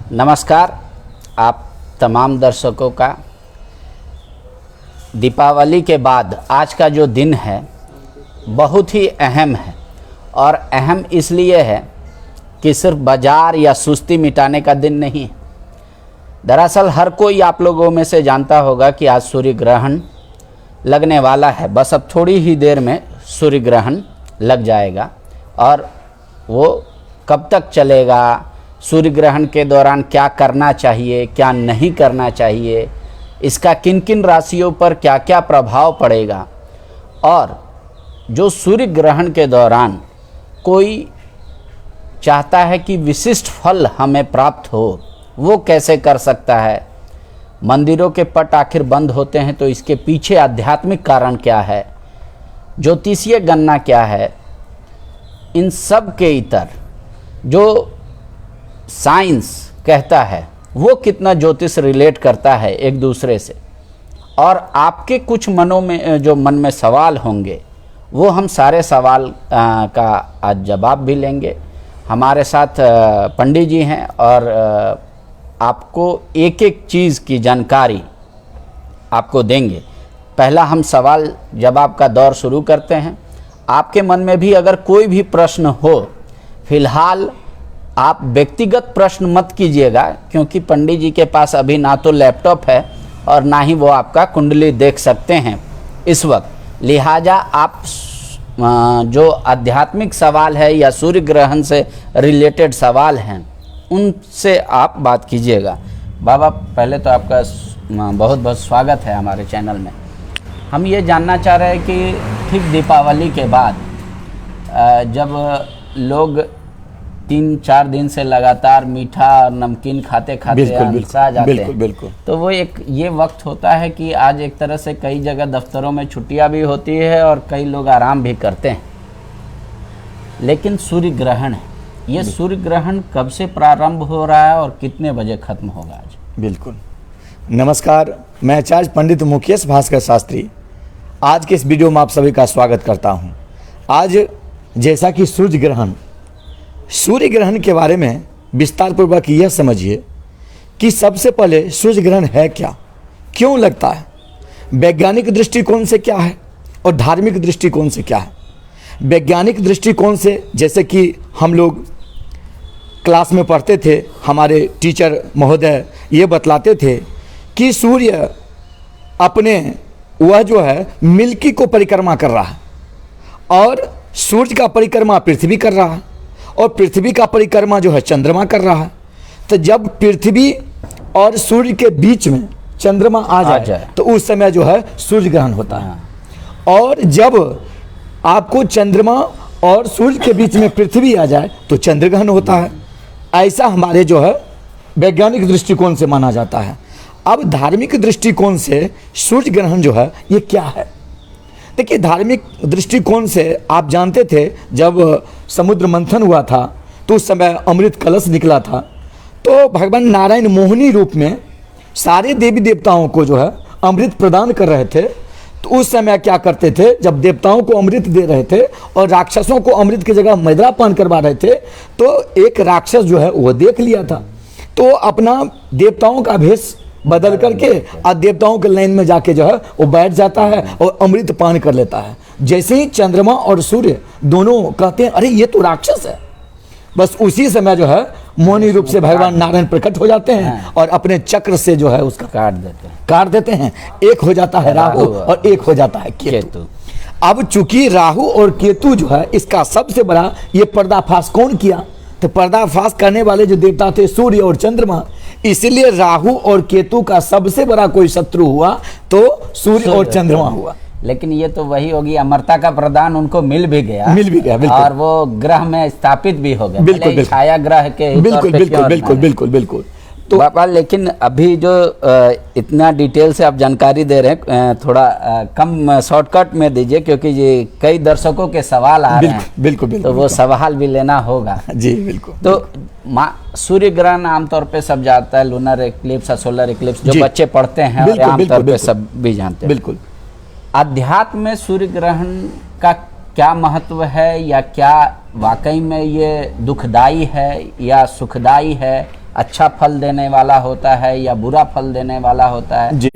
नमस्कार आप तमाम दर्शकों का। दीपावली के बाद आज का जो दिन है बहुत ही अहम है, और अहम इसलिए है कि सिर्फ बाजार या सुस्ती मिटाने का दिन नहीं है। दरअसल हर कोई आप लोगों में से जानता होगा कि आज सूर्य ग्रहण लगने वाला है। बस अब थोड़ी ही देर में सूर्य ग्रहण लग जाएगा, और वो कब तक चलेगा, सूर्य ग्रहण के दौरान क्या करना चाहिए, क्या नहीं करना चाहिए, इसका किन किन राशियों पर क्या क्या प्रभाव पड़ेगा, और जो सूर्य ग्रहण के दौरान कोई चाहता है कि विशिष्ट फल हमें प्राप्त हो, वो कैसे कर सकता है। मंदिरों के पट आखिर बंद होते हैं तो इसके पीछे आध्यात्मिक कारण क्या है, ज्योतिषीय गणना क्या है, इन सब के इतर जो साइंस कहता है वो कितना ज्योतिष रिलेट करता है एक दूसरे से, और आपके कुछ मनों में जो मन में सवाल होंगे वो हम सारे सवाल का आज जवाब भी लेंगे। हमारे साथ पंडित जी हैं और आपको एक एक चीज़ की जानकारी आपको देंगे। पहला हम सवाल जवाब का दौर शुरू करते हैं। आपके मन में भी अगर कोई भी प्रश्न हो, फिलहाल आप व्यक्तिगत प्रश्न मत कीजिएगा, क्योंकि पंडित जी के पास अभी ना तो लैपटॉप है और ना ही वो आपका कुंडली देख सकते हैं इस वक्त। लिहाजा आप जो आध्यात्मिक सवाल है या सूर्य ग्रहण से रिलेटेड सवाल हैं उनसे आप बात कीजिएगा। बाबा, पहले तो आपका बहुत बहुत स्वागत है हमारे चैनल में। हम ये जानना चाह रहे हैं कि ठीक दीपावली के बाद जब लोग 3-4 दिन से लगातार मीठा और नमकीन खाते खाते अनसा जाते हैं, तो वो एक ये वक्त होता है कि आज एक तरह से कई जगह दफ्तरों में छुट्टियां भी होती है और कई लोग आराम भी करते हैं। लेकिन सूर्य ग्रहण है, ये सूर्य ग्रहण कब से प्रारंभ हो रहा है और कितने बजे खत्म होगा आज? बिल्कुल। नमस्कार, मैं आचार्य पंडित मुकेश भास्कर शास्त्री आज के इस वीडियो में आप सभी का स्वागत करता हूं। आज जैसा कि सूर्य ग्रहण के बारे में विस्तार पूर्वक यह समझिए कि सबसे पहले सूर्य ग्रहण है क्या, क्यों लगता है, वैज्ञानिक दृष्टिकोण से क्या है और धार्मिक दृष्टिकोण से क्या है। वैज्ञानिक दृष्टिकोण से जैसे कि हम लोग क्लास में पढ़ते थे, हमारे टीचर महोदय ये बतलाते थे कि सूर्य अपने वह जो है मिल्की को परिक्रमा कर रहा है, और सूर्य का परिक्रमा पृथ्वी कर रहा है, और पृथ्वी का परिक्रमा जो है चंद्रमा कर रहा है। तो जब पृथ्वी और सूर्य के बीच में चंद्रमा आ जाए तो उस समय जो है सूर्य ग्रहण होता है। और जब आपको चंद्रमा और सूर्य के बीच में पृथ्वी आ जाए तो चंद्र ग्रहण होता है। ऐसा हमारे जो है वैज्ञानिक दृष्टिकोण से माना जाता है। अब धार्मिक दृष्टिकोण से सूर्य ग्रहण जो है ये क्या है। देखिए, धार्मिक दृष्टिकोण से आप जानते थे जब समुद्र मंथन हुआ था तो उस समय अमृत कलश निकला था, तो भगवान नारायण मोहिनी रूप में सारे देवी देवताओं को जो है अमृत प्रदान कर रहे थे। तो उस समय क्या करते थे, जब देवताओं को अमृत दे रहे थे और राक्षसों को अमृत की जगह मदिरा पान करवा रहे थे, तो एक राक्षस जो है वो देख लिया था, तो अपना देवताओं का भेष बदल करके और देवताओं के लाइन में जाके जो है वो बैठ जाता है और अमृत पान कर लेता है। जैसे ही चंद्रमा और सूर्य दोनों कहते हैं अरे ये तो राक्षस है, बस उसी समय जो है मोहिनी रूप से भगवान नारायण प्रकट हो जाते हैं और अपने चक्र से जो है उसका काट देते हैं। एक हो जाता है राहु और एक हो जाता है केतु। अब चूंकि राहु और केतु जो है इसका सबसे बड़ा ये पर्दाफाश कौन किया, तो पर्दाफाश करने वाले जो देवता थे सूर्य और चंद्रमा, इसीलिए राहु और केतु का सबसे बड़ा कोई शत्रु हुआ तो सूर्य और चंद्रमा हुआ। लेकिन ये तो वही होगी, अमरता का प्रदान उनको मिल भी गया बिल्कुल। और वो ग्रह में स्थापित भी हो गया, बिल्कुल छाया ग्रह के बिल्कुल। तो बाबा, लेकिन अभी जो इतना डिटेल से आप जानकारी दे रहे हैं, थोड़ा कम शॉर्टकट में दीजिए, क्योंकि ये कई दर्शकों के सवाल आ रहे हैं। बिल्कुल। तो वो सवाल भी लेना होगा जी। बिल्कुल। तो सूर्य ग्रहण आमतौर पे सब जानता है, लूनर इक्लिप्स और सोलर इक्लिप्स जो बच्चे पढ़ते हैं और आमतौर पे सब भी जानते हैं। बिल्कुल। अध्यात्म में सूर्य ग्रहण का क्या महत्व है, या क्या वाकई में ये दुखदाई है या सुखदाई है, अच्छा फल देने वाला होता है या बुरा फल देने वाला होता है? जी,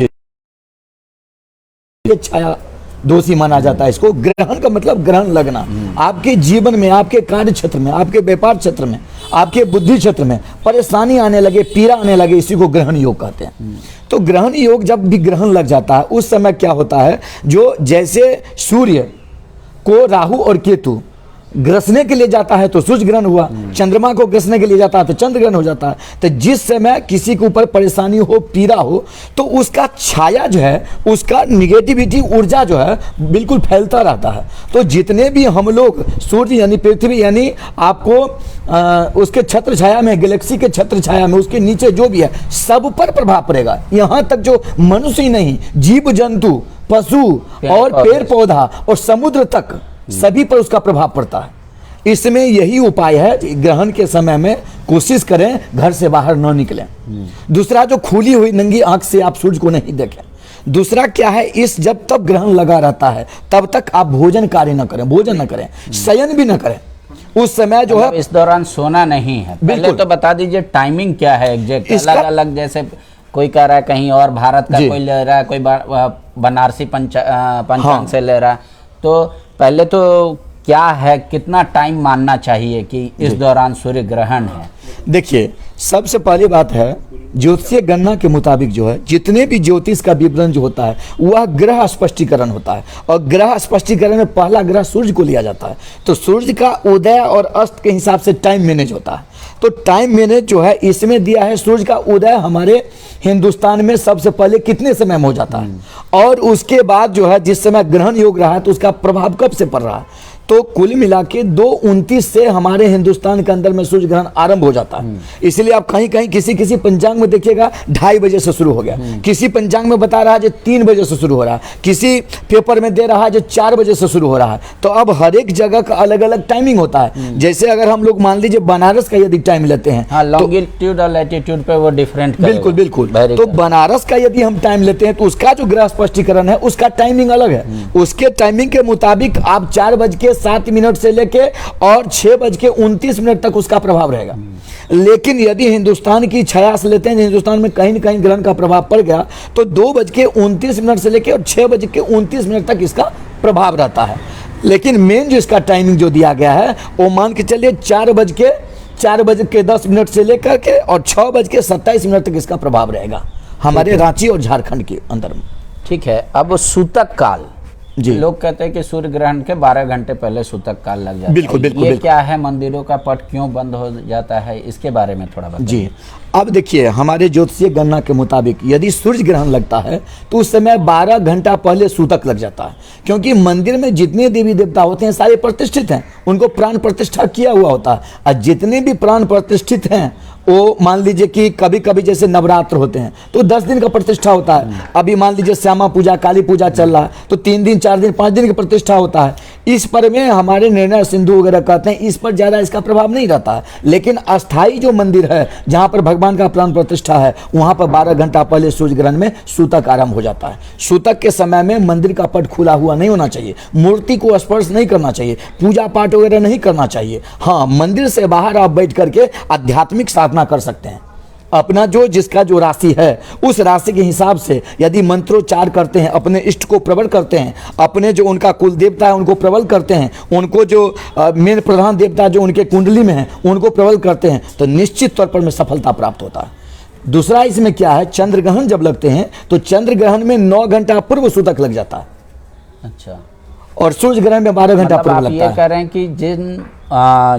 ये छाया दोषी माना जाता है। इसको ग्रहण का मतलब ग्रहण लगना, आपके जीवन में, आपके कार्य क्षेत्र में, आपके व्यापार क्षेत्र में, आपके बुद्धि क्षेत्र में परेशानी आने लगे, पीड़ा आने लगे, इसी को ग्रहण योग कहते हैं। तो ग्रहण योग जब भी ग्रहण लग जाता है उस समय क्या होता है, जो जैसे सूर्य को राहु और केतु ग्रसने के लिए जाता है तो सूर्य ग्रहण हुआ, चंद्रमा को ग्रसने के लिए जाता है तो चंद्र ग्रहण हो जाता है। तो जिस समय किसी के ऊपर परेशानी हो, पीड़ा हो, तो उसका छाया जो है, उसका निगेटिविटी ऊर्जा जो है बिल्कुल फैलता रहता है। तो जितने भी हम लोग सूर्य यानी पृथ्वी यानी आपको उसके छत्र छाया में, गैलेक्सी के छत्र छाया में, उसके नीचे जो भी है सब पर प्रभाव पड़ेगा। यहाँ तक जो मनुष्य ही नहीं, जीव जंतु, पशु और पेड़ पौधा और समुद्र तक सभी पर उसका प्रभाव पड़ता है। इसमें यही उपाय है, ग्रहण के समय में कोशिश करें घर से बाहर न निकलें। दूसरा, जो खुली हुई नंगी आंख से आप सूर्य को नहीं देखें। दूसरा क्या है, इस जब तक ग्रहण लगा रहता है तब तक आप भोजन कार्य न करें, भोजन न करें, शयन भी न करें। उस समय जो है इस दौरान सोना नहीं है। पहले तो बता दीजिए टाइमिंग क्या है एग्जैक्ट, अलग अलग, जैसे कोई कह रहा है कहीं और भारत का कोई ले रहा है, कोई बनारसी पंचांग से ले रहा है। तो पहले तो क्या है, कितना टाइम मानना चाहिए कि इस दौरान सूर्य ग्रहण है? देखिए, सबसे पहली बात है, ज्योतिषीय गणना के मुताबिक जो है जितने भी ज्योतिष का विवरण जो होता है वह ग्रह स्पष्टीकरण होता है, और ग्रह स्पष्टीकरण में पहला ग्रह सूर्य को लिया जाता है। तो सूर्य का उदय और अस्त के हिसाब से टाइम मैनेज होता है। तो टाइम मैनेज जो है इसमें दिया है, सूर्य का उदय हमारे हिंदुस्तान में सबसे पहले कितने समय में हो जाता है, और उसके बाद जो है जिस समय ग्रहण योग रहा है तो उसका प्रभाव कब से पड़ रहा है। तो कुल मिला के 2:29 से हमारे हिंदुस्तान के अंदर में सूर्य ग्रहण आरंभ हो जाता है। इसलिए आप कहीं कहीं किसी पंचांग में देखिएगा 2:30 बजे से शुरू हो गया, किसी पंचांग में बता रहा है जो 3 बजे से शुरू हो रहा है, किसी पेपर में दे रहा है जो 4 बजे से शुरू हो रहा है। तो अब हर एक जगह का अलग अलग टाइमिंग होता है। जैसे अगर हम लोग मान लीजिए बनारस का यदि टाइम लेते हैं, हाँ, लॉन्गिट्यूड और लैटिट्यूड पे वो डिफरेंट, बिल्कुल बिल्कुल। तो बनारस का यदि हम टाइम लेते हैं तो उसका जो ग्रह स्पष्टीकरण है उसका टाइमिंग अलग है। उसके टाइमिंग के मुताबिक आप 4:07 से लेके और 6:29 तक उसका प्रभाव रहेगा। लेकिन यदि हिंदुस्तान की छाया से लेते हैं, हिंदुस्तान में कहीं न कहीं ग्रहण का प्रभाव पड़ गया तो 2:29 से लेके और 6:29 तक इसका प्रभाव रहता है। लेकिन मेन जो इसका टाइमिंग जो दिया गया है वो मान के चलिए 4:10 से लेकर के और 6:27 तक इसका प्रभाव रहेगा हमारे रांची और झारखंड के अंदर में। ठीक है। अब सूतक काल, जी, लोग कहते हैं कि सूर्य ग्रहण के 12 घंटे पहले सूतक काल लग जाता है। बिल्कुल बिल्कुल। ये क्या है, मंदिरों का पट क्यों बंद हो जाता है, इसके बारे में थोड़ा बताइए। जी, अब देखिए, हमारे ज्योतिषीय गणना के मुताबिक यदि सूर्य ग्रहण लगता है तो उस समय 12 घंटा पहले सूतक लग जाता है, क्योंकि मंदिर में जितने देवी देवता होते हैं सारे प्रतिष्ठित हैं, उनको प्राण प्रतिष्ठा किया हुआ होता है। और जितने भी प्राण प्रतिष्ठित हैं वो मान लीजिए कि कभी कभी जैसे नवरात्र होते हैं तो 10 दिन का प्रतिष्ठा होता है। अभी मान लीजिए श्यामा पूजा, काली पूजा चल रहा है तो 3 दिन, 4 दिन, 5 दिन की प्रतिष्ठा होता है। इस पर में हमारे निर्णय सिंधु वगैरह कहते हैं इस पर ज्यादा इसका प्रभाव नहीं रहता है। लेकिन अस्थाई जो मंदिर है जहां पर भगवान का प्राण प्रतिष्ठा है वहां पर 12 घंटा पहले सूर्य ग्रहण में सूतक आरंभ हो जाता है। सूतक के समय में मंदिर का पट खुला हुआ नहीं होना चाहिए, मूर्ति को स्पर्श नहीं करना चाहिए, पूजा पाठ वगैरह नहीं करना चाहिए। हाँ, मंदिर से बाहर आप बैठ करके आध्यात्मिक साधना कर सकते हैं। अपना जो जिसका जो राशि है उस राशि के हिसाब से यदि मंत्रोच्चार करते हैं, अपने इष्ट को प्रबल करते हैं, अपने जो उनका कुल देवता है उनको प्रबल करते हैं, उनको जो मेन प्रधान देवता जो उनके कुंडली में है उनको प्रबल करते हैं तो निश्चित तौर पर में सफलता प्राप्त होता है। दूसरा इसमें क्या है, चंद्र ग्रहण जब लगते हैं तो चंद्र ग्रहण में 9 घंटा पूर्व सूतक लग जाता है। अच्छा। और सूर्य ग्रहण में 12 घंटा पूर्व लगता है। ये कह रहे हैं कि जिन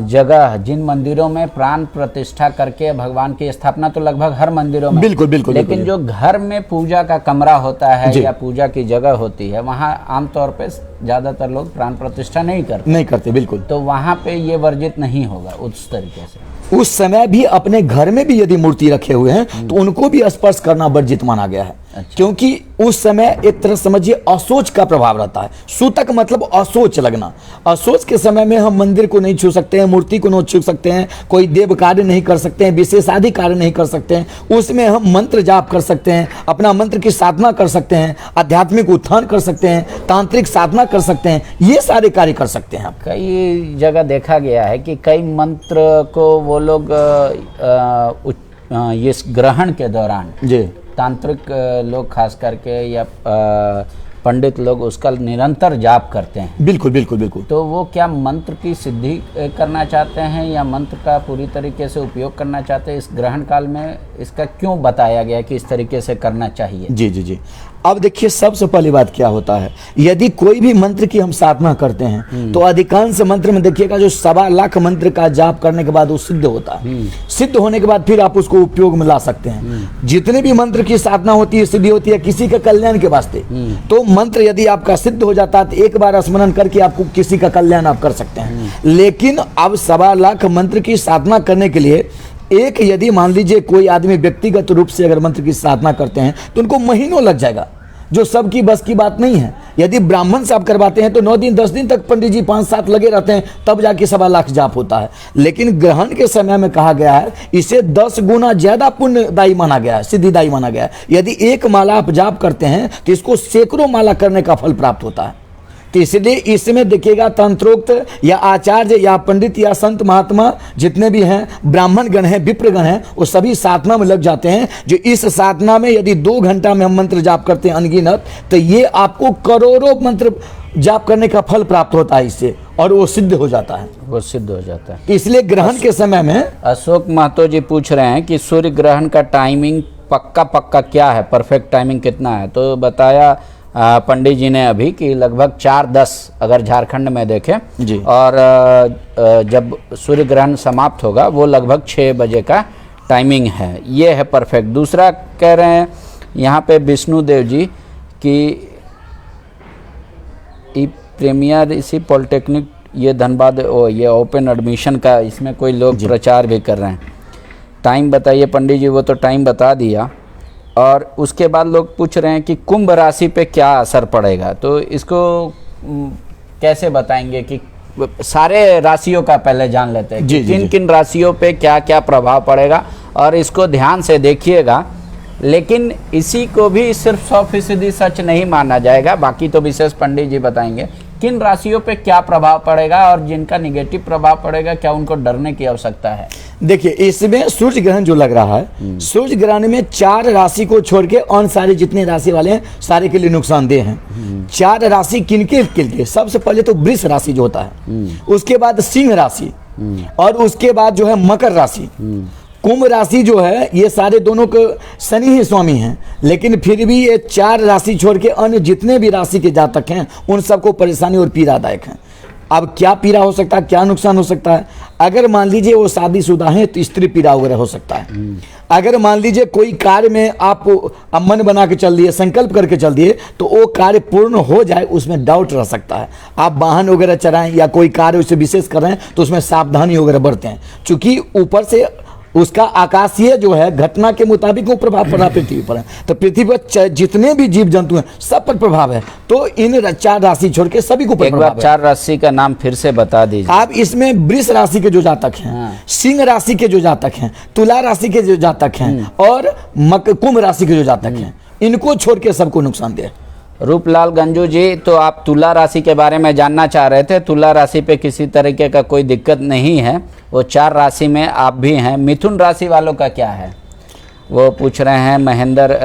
जगह, जिन मंदिरों में प्राण प्रतिष्ठा करके भगवान की स्थापना तो लगभग हर मंदिरों में, बिल्कुल बिल्कुल, लेकिन बिल्कुल। जो घर में पूजा का कमरा होता है या पूजा की जगह होती है वहाँ आमतौर पे ज्यादातर लोग प्राण प्रतिष्ठा नहीं करते बिल्कुल। तो वहाँ पे ये वर्जित नहीं होगा उस तरीके से। उस समय भी अपने घर में भी यदि मूर्ति रखे हुए हैं तो उनको भी स्पर्श करना वर्जित माना गया है। अच्छा। क्योंकि उस समय एक तरह समझिए असोच का प्रभाव रहता है। सूतक मतलब असोच लगना। असोच के समय में हम मंदिर को नहीं छू सकते हैं, मूर्ति को नहीं छू सकते हैं, कोई देव कार्य नहीं कर सकते हैं, विशेषादि कार्य नहीं कर सकते हैं। उसमें हम मंत्र जाप कर सकते हैं, अपना मंत्र की साधना कर सकते हैं, आध्यात्मिक उत्थान कर सकते हैं, तांत्रिक साधना कर सकते हैं, ये सारे कार्य कर सकते हैं। कई जगह देखा गया है कि कई मंत्र को वो लोग इस ग्रहण के दौरान जी तांत्रिक लोग खास करके या पंडित लोग उसका निरंतर जाप करते हैं, बिल्कुल बिल्कुल बिल्कुल। तो वो क्या मंत्र की सिद्धि करना चाहते हैं या मंत्र का पूरी तरीके से उपयोग करना चाहते हैं? इस ग्रहण काल में इसका क्यों बताया गया कि इस तरीके से करना चाहिए? जी जी जी। अब देखिए सबसे पहली बात क्या होता है, यदि कोई भी मंत्र की हम साधना करते हैं तो अधिकांश मंत्र में देखिएगा जो 1.25 लाख मंत्र का जाप करने के बाद वो सिद्ध होता है। सिद्ध होने के बाद फिर आप उसको उपयोग में ला सकते हैं। जितने भी मंत्र की साधना होती है, सिद्धि होती है किसी के कल्याण के वास्ते, तो मंत्र यदि आपका सिद्ध हो जाता है तो एक बार स्मरण करके आपको किसी का कल्याण आप कर सकते हैं। लेकिन अब 1.25 लाख मंत्र की साधना करने के लिए एक यदि मान लीजिए कोई आदमी व्यक्तिगत रूप से अगर मंत्र की साधना करते हैं तो उनको महीनों लग जाएगा, जो सबकी बस की बात नहीं है। यदि ब्राह्मण से आप करवाते हैं तो 9 दिन 10 दिन तक पंडित जी 5-7 लगे रहते हैं, तब जाके 1.25 लाख जाप होता है। लेकिन ग्रहण के समय में कहा गया है इसे 10 गुना ज्यादा पुण्यदायी माना गया है, सिद्धिदायी माना गया है। यदि एक माला आप जाप करते हैं तो इसको सैकड़ों माला करने का फल प्राप्त होता है। तो इसलिए इसमें देखिएगा तंत्रोक्त या आचार्य या पंडित या संत महात्मा जितने भी हैं, ब्राह्मण गण हैं, विप्रगण हैं, वो सभी साधना में लग जाते हैं। जो इस साधना में यदि 2 घंटा में हम मंत्र जाप करते हैं अनगिनत, तो ये आपको करोड़ों मंत्र जाप करने का फल प्राप्त होता है इससे, और वो सिद्ध हो जाता है, वो सिद्ध हो जाता है। इसलिए ग्रहण के समय में अशोक महतो जी पूछ रहे हैं कि सूर्य ग्रहण का टाइमिंग पक्का क्या है, परफेक्ट टाइमिंग कितना है? तो बताया पंडित जी ने अभी कि लगभग 4:10 अगर झारखंड में देखें जी, और जब सूर्य ग्रहण समाप्त होगा वो लगभग 6 बजे का टाइमिंग है, ये है परफेक्ट। दूसरा कह रहे हैं यहाँ पे विष्णुदेव जी कि प्रीमियर इसी पॉलिटेक्निक ये धनबाद ये ओपन एडमिशन का इसमें कोई लोग प्रचार भी कर रहे हैं। टाइम बताइए पंडित जी, वो तो टाइम बता दिया। और उसके बाद लोग पूछ रहे हैं कि कुंभ राशि पे क्या असर पड़ेगा, तो इसको कैसे बताएंगे कि सारे राशियों का पहले जान लेते हैं कि किन किन राशियों पे क्या क्या प्रभाव पड़ेगा, और इसको ध्यान से देखिएगा। लेकिन इसी को भी सिर्फ 100% सच नहीं माना जाएगा, बाकी तो विशेष पंडित जी बताएंगे किन राशियों पे क्या प्रभाव पड़ेगा और जिनका निगेटिव प्रभाव पड़ेगा क्या उनको डरने की आवश्यकता है। देखिए इसमें सूर्य ग्रहण जो लग रहा है, सूर्य ग्रहण में 4 राशि को छोड़ के और सारे जितने राशि वाले हैं सारे के लिए नुकसानदेह हैं। 4 राशि किनके के लिए? सबसे पहले तो वृष राशि जो होता है, उसके बाद सिंह राशि, और उसके बाद जो है मकर राशि। कुंभ राशि जो है ये सारे दोनों को शनि ही स्वामी हैं, लेकिन फिर भी ये 4 राशि छोड़ के अन्य जितने भी राशि के जातक हैं उन सबको परेशानी और पीड़ादायक है। अब क्या पीड़ा हो सकता है, क्या नुकसान हो सकता है? अगर मान लीजिए वो शादीशुदा हैं तो स्त्री पीड़ा वगैरह हो सकता है। अगर मान लीजिए कोई कार्य में आप मन बना के चल दिए, संकल्प करके चल दिए, तो वो कार्य पूर्ण हो जाए उसमें डाउट रह सकता है। आप वाहन वगैरह चलाएं या कोई कार्य उसे विशेष कर रहे हैं तो उसमें सावधानी वगैरह बरतें, चूंकि ऊपर से उसका आकाशीय जो है घटना के मुताबिक वो प्रभाव पड़ा पृथ्वी पर है। तो पृथ्वी पर जितने भी जीव जंतु हैं सब पर प्रभाव है। तो इन 4 राशि छोड़ के सभी को एक बार 4 राशि का नाम फिर से बता दीजिए। आप इसमें वृष राशि के जो जातक हैं, सिंह राशि के जो जातक हैं, तुला राशि के जो जातक हैं और कुंभ राशि के जो जातक हैं, इनको छोड़ के सबको नुकसान दे। रूपलाल गंजू जी, तो आप तुला राशि के बारे में जानना चाह रहे थे। तुला राशि पे किसी तरीके का कोई दिक्कत नहीं है, वो 4 राशि में आप भी हैं। मिथुन राशि वालों का क्या है, वो पूछ रहे हैं महेंद्र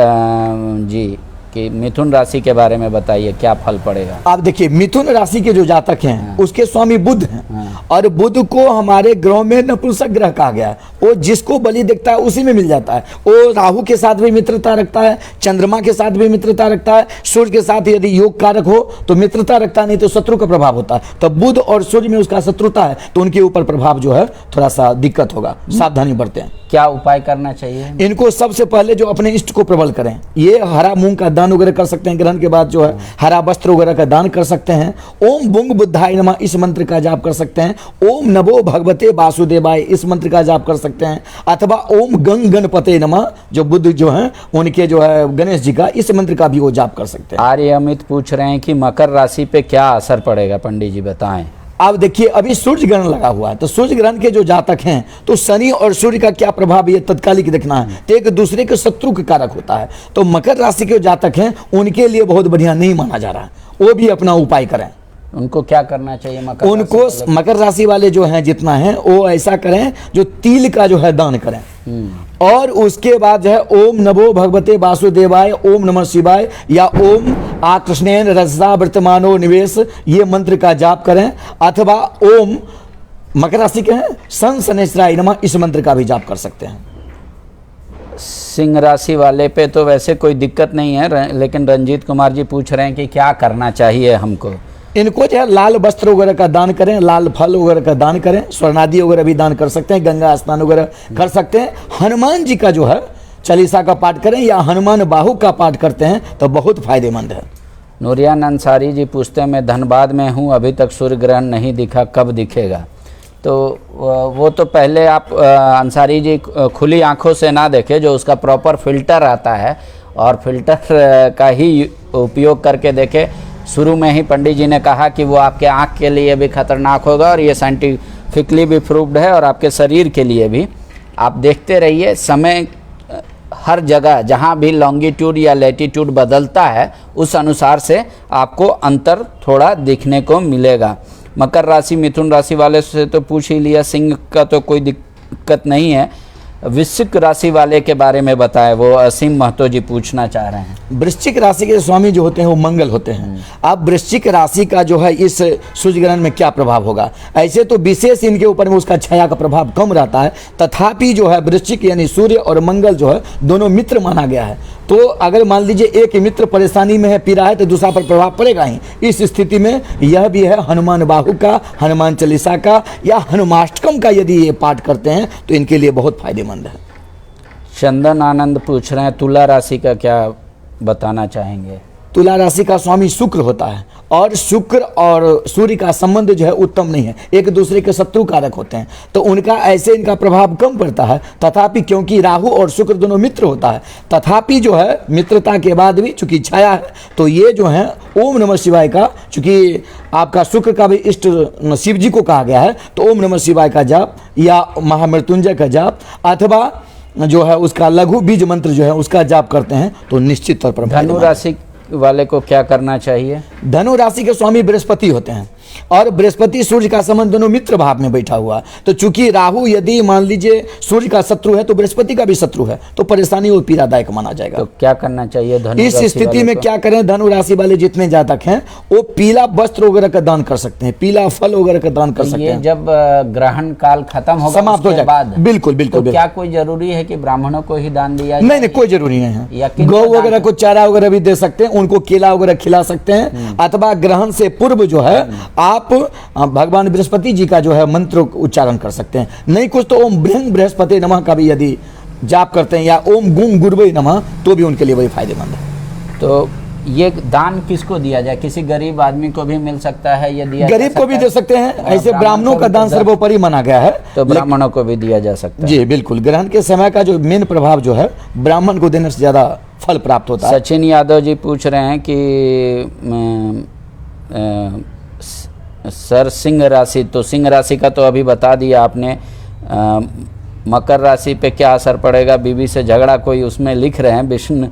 जी कि मिथुन राशि के बारे में बताइए क्या फल पड़ेगा। आप देखिए मिथुन राशि के जो जातक हैं उसके स्वामी बुध हैं, और बुध को हमारे ग्रह में नपुंसक ग्रह कहा गया है। वो जिसको बलि देखता है उसी में मिल जाता है। वो राहु के साथ भी मित्रता रखता है, चंद्रमा के साथ भी मित्रता रखता है, सूर्य के साथ यदि योग कारक हो तो मित्रता रखता है, नहीं तो शत्रु का प्रभाव होता है। तो बुध और सूर्य में उसका शत्रुता है तो उनके ऊपर प्रभाव जो है थोड़ा सा दिक्कत होगा, सावधानी बरतें। क्या उपाय करना चाहिए इनको? सबसे पहले जो अपने इष्ट को प्रबल करें, ये हरा मूंग का दान वगैरह कर सकते हैं, ग्रहण के बाद जो है हरा वस्त्र वगैरह का दान कर सकते हैं। ओम बुंग बुद्धाय नमः इस मंत्र का जाप कर सकते हैं। ओम नमो भगवते वासुदेवाय इस मंत्र का जाप कर सकते हैं, अथवा ओम गंग गणपते नमः जो बुद्ध जो है उनके जो है गणेश जी का, इस मंत्र का भी वो जाप कर सकते हैं। आर्य अमित पूछ रहे हैं कि मकर राशि पे क्या असर पड़ेगा, पंडित जी बताएं। अब देखिए अभी सूर्य ग्रहण लगा हुआ है, तो सूर्य ग्रहण के जो जातक हैं तो शनि और सूर्य का क्या प्रभाव ये तत्कालिक देखना है, तो एक दूसरे के शत्रु के कारक होता है। तो मकर राशि के जातक हैं उनके लिए बहुत बढ़िया नहीं माना जा रहा है, वो भी अपना उपाय करें। उनको क्या करना चाहिए? उनको मकर राशि वाले जो हैं जितना है वो ऐसा करें जो तिल का जो है दान करें। और उसके बाद जो है ओम नमो भगवते वासुदेवाय, ओम नमः शिवाय या ओम आकृष्णेन रजसा वर्तमानो निवेश, ये मंत्र का जाप करें। अथवा ओम मकर राशि के हैं सन शनैश्चराय नमः, इस मंत्र का भी जाप कर सकते हैं। सिंह राशि वाले पे तो वैसे कोई दिक्कत नहीं है, लेकिन रंजीत कुमार जी पूछ रहे हैं कि क्या करना चाहिए हमको। इनको जो है लाल वस्त्र वगैरह का दान करें, लाल फल वगैरह का दान करें, स्वर्णादि वगैरह भी दान कर सकते हैं, गंगा स्नान वगैरह कर सकते हैं। हनुमान जी का जो है चालीसा का पाठ करें या हनुमान बाहु का पाठ करते हैं तो बहुत फायदेमंद है। नूरियान अंसारी जी पूछते हैं मैं धनबाद में हूँ, अभी तक सूर्य ग्रहण नहीं दिखा, कब दिखेगा? तो वो तो पहले आप अंसारी जी खुली आंखों से ना देखें, जो उसका प्रॉपर फिल्टर आता है और फिल्टर का ही उपयोग करके देखें। शुरू में ही पंडित जी ने कहा कि वो आपके आँख के लिए भी खतरनाक होगा और ये साइंटिफिकली भी प्रूव्ड है और आपके शरीर के लिए भी। आप देखते रहिए, समय हर जगह जहाँ भी लॉन्गिट्यूड या लैटिट्यूड बदलता है उस अनुसार से आपको अंतर थोड़ा दिखने को मिलेगा। मकर राशि मिथुन राशि वाले से तो पूछ ही लिया, सिंह का तो कोई दिक्कत नहीं है। वृश्चिक राशि वाले के बारे में बताएं, वो असीम महतो जी पूछना चाह रहे हैं। वृश्चिक राशि के स्वामी जो होते हैं वो मंगल होते हैं। अब वृश्चिक राशि का जो है इस सूर्य ग्रहण में क्या प्रभाव होगा? ऐसे तो विशेष इनके ऊपर में उसका छाया का प्रभाव कम रहता है, तथापि जो है वृश्चिक यानी सूर्य और मंगल जो है दोनों मित्र माना गया है। तो अगर मान लीजिए एक मित्र परेशानी में है, पीड़ा है, तो दूसरा पर प्रभाव पड़ेगा ही। इस स्थिति में यह भी है हनुमान बाहु का, हनुमान चालीसा का या हनुमाष्टकम का यदि ये पाठ करते हैं तो इनके लिए बहुत फायदेमंद है। चंदन आनंद पूछ रहे हैं तुला राशि का क्या बताना चाहेंगे? तुला राशि का स्वामी शुक्र होता है और शुक्र और सूर्य का संबंध जो है उत्तम नहीं है, एक दूसरे के शत्रु कारक होते हैं, तो उनका ऐसे इनका प्रभाव कम पड़ता है। तथापि क्योंकि राहु और शुक्र दोनों मित्र होता है, तथापि जो है मित्रता के बाद भी चूंकि छाया है, तो ये जो है ओम नमः शिवाय का, चूंकि आपका शुक्र का भी इष्ट शिव जी को कहा गया है, तो ओम नमः शिवाय का जाप या महामृत्युंजय का जाप अथवा जो है उसका लघु बीज मंत्र जो है उसका जाप करते हैं तो निश्चित तौर पर। धनु राशि वाले को क्या करना चाहिए? धनु राशि के स्वामी बृहस्पति होते हैं और बृहस्पति सूर्य का संबंध दोनों मित्र भाव में बैठा हुआ, तो चूंकि राहु यदि मान लीजिए सूर्य का शत्रु है तो बृहस्पति का भी शत्रु है, तो परेशानी और पीड़ादायक माना जाएगा। तो क्या करना चाहिए धनु इस स्थिति में? क्या करें, धनु राशि वाले जितने जातक हैं वो पीला वस्त्र वगैरह का दान कर सकते हैं, पीला फल वगैरह का दान कर सकते हैं। जब ग्रहण काल खत्म होगा समाप्त हो जाए, बिल्कुल बिल्कुल। तो क्या कोई जरूरी है कि ब्राह्मणों को ही दान दिया? नहीं, कोई जरूरी नहीं है। गौ वगैरह को चारा वगैरह भी दे सकते हैं, उनको केला वगैरह खिला सकते हैं, अथवा ग्रहण से पूर्व जो है आप भगवान बृहस्पति जी का जो है मंत्र उच्चारण कर सकते हैं। नहीं कुछ तो ओम ब्रह्म बृहस्पति नमः का भी यदि जाप करते हैं या ओम गुं गुरुवे नमः, तो भी उनके लिए वही फायदेमंद है। तो ये दान किसको दिया जाए? किसी गरीब आदमी को भी मिल सकता है, ये दिया गरीब को भी दे सकते हैं, ऐसे ब्राह्मणों का दान सर्वोपरि माना गया है, तो ब्राह्मणों को भी दिया जा सकता है। जी बिल्कुल। ग्रहण के समय का जो मेन प्रभाव जो है ब्राह्मण को देने से ज्यादा फल प्राप्त होता है। सचिन यादव जी पूछ रहे हैं कि सर सिंह राशि, तो सिंह राशि का तो अभी बता दिया आपने। मकर राशि पे क्या असर पड़ेगा? बीवी से झगड़ा कोई उसमें लिख रहे हैं। विष्णु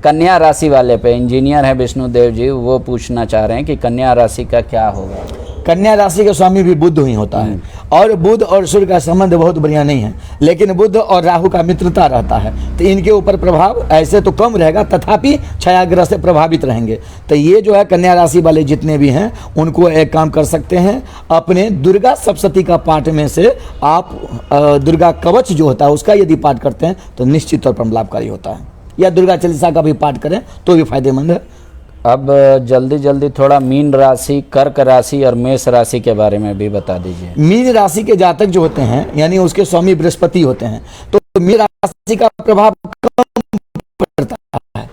कन्या राशि वाले पे इंजीनियर है विष्णुदेव जी, वो पूछना चाह रहे हैं कि कन्या राशि का क्या होगा? कन्या राशि का स्वामी भी बुध ही होता है और बुध और सूर्य का संबंध बहुत बढ़िया नहीं है, लेकिन बुध और राहु का मित्रता रहता है, तो इनके ऊपर प्रभाव ऐसे तो कम रहेगा, तथापि छायाग्रह से प्रभावित रहेंगे। तो ये जो है कन्या राशि वाले जितने भी हैं उनको एक काम कर सकते हैं, अपने दुर्गा सप्तशती का पाठ में से आप दुर्गा कवच जो होता है उसका यदि पाठ करते हैं तो निश्चित तौर पर लाभकारी होता है, या दुर्गा चालीसा का भी पाठ करें तो भी फायदेमंद है। अब जल्दी जल्दी थोड़ा मीन राशि, कर्क राशि और मेष राशि के बारे में भी बता दीजिए। मीन राशि के जातक जो होते हैं यानी उसके स्वामी बृहस्पति होते हैं, तो मीन राशि का प्रभाव कम पड़ता है,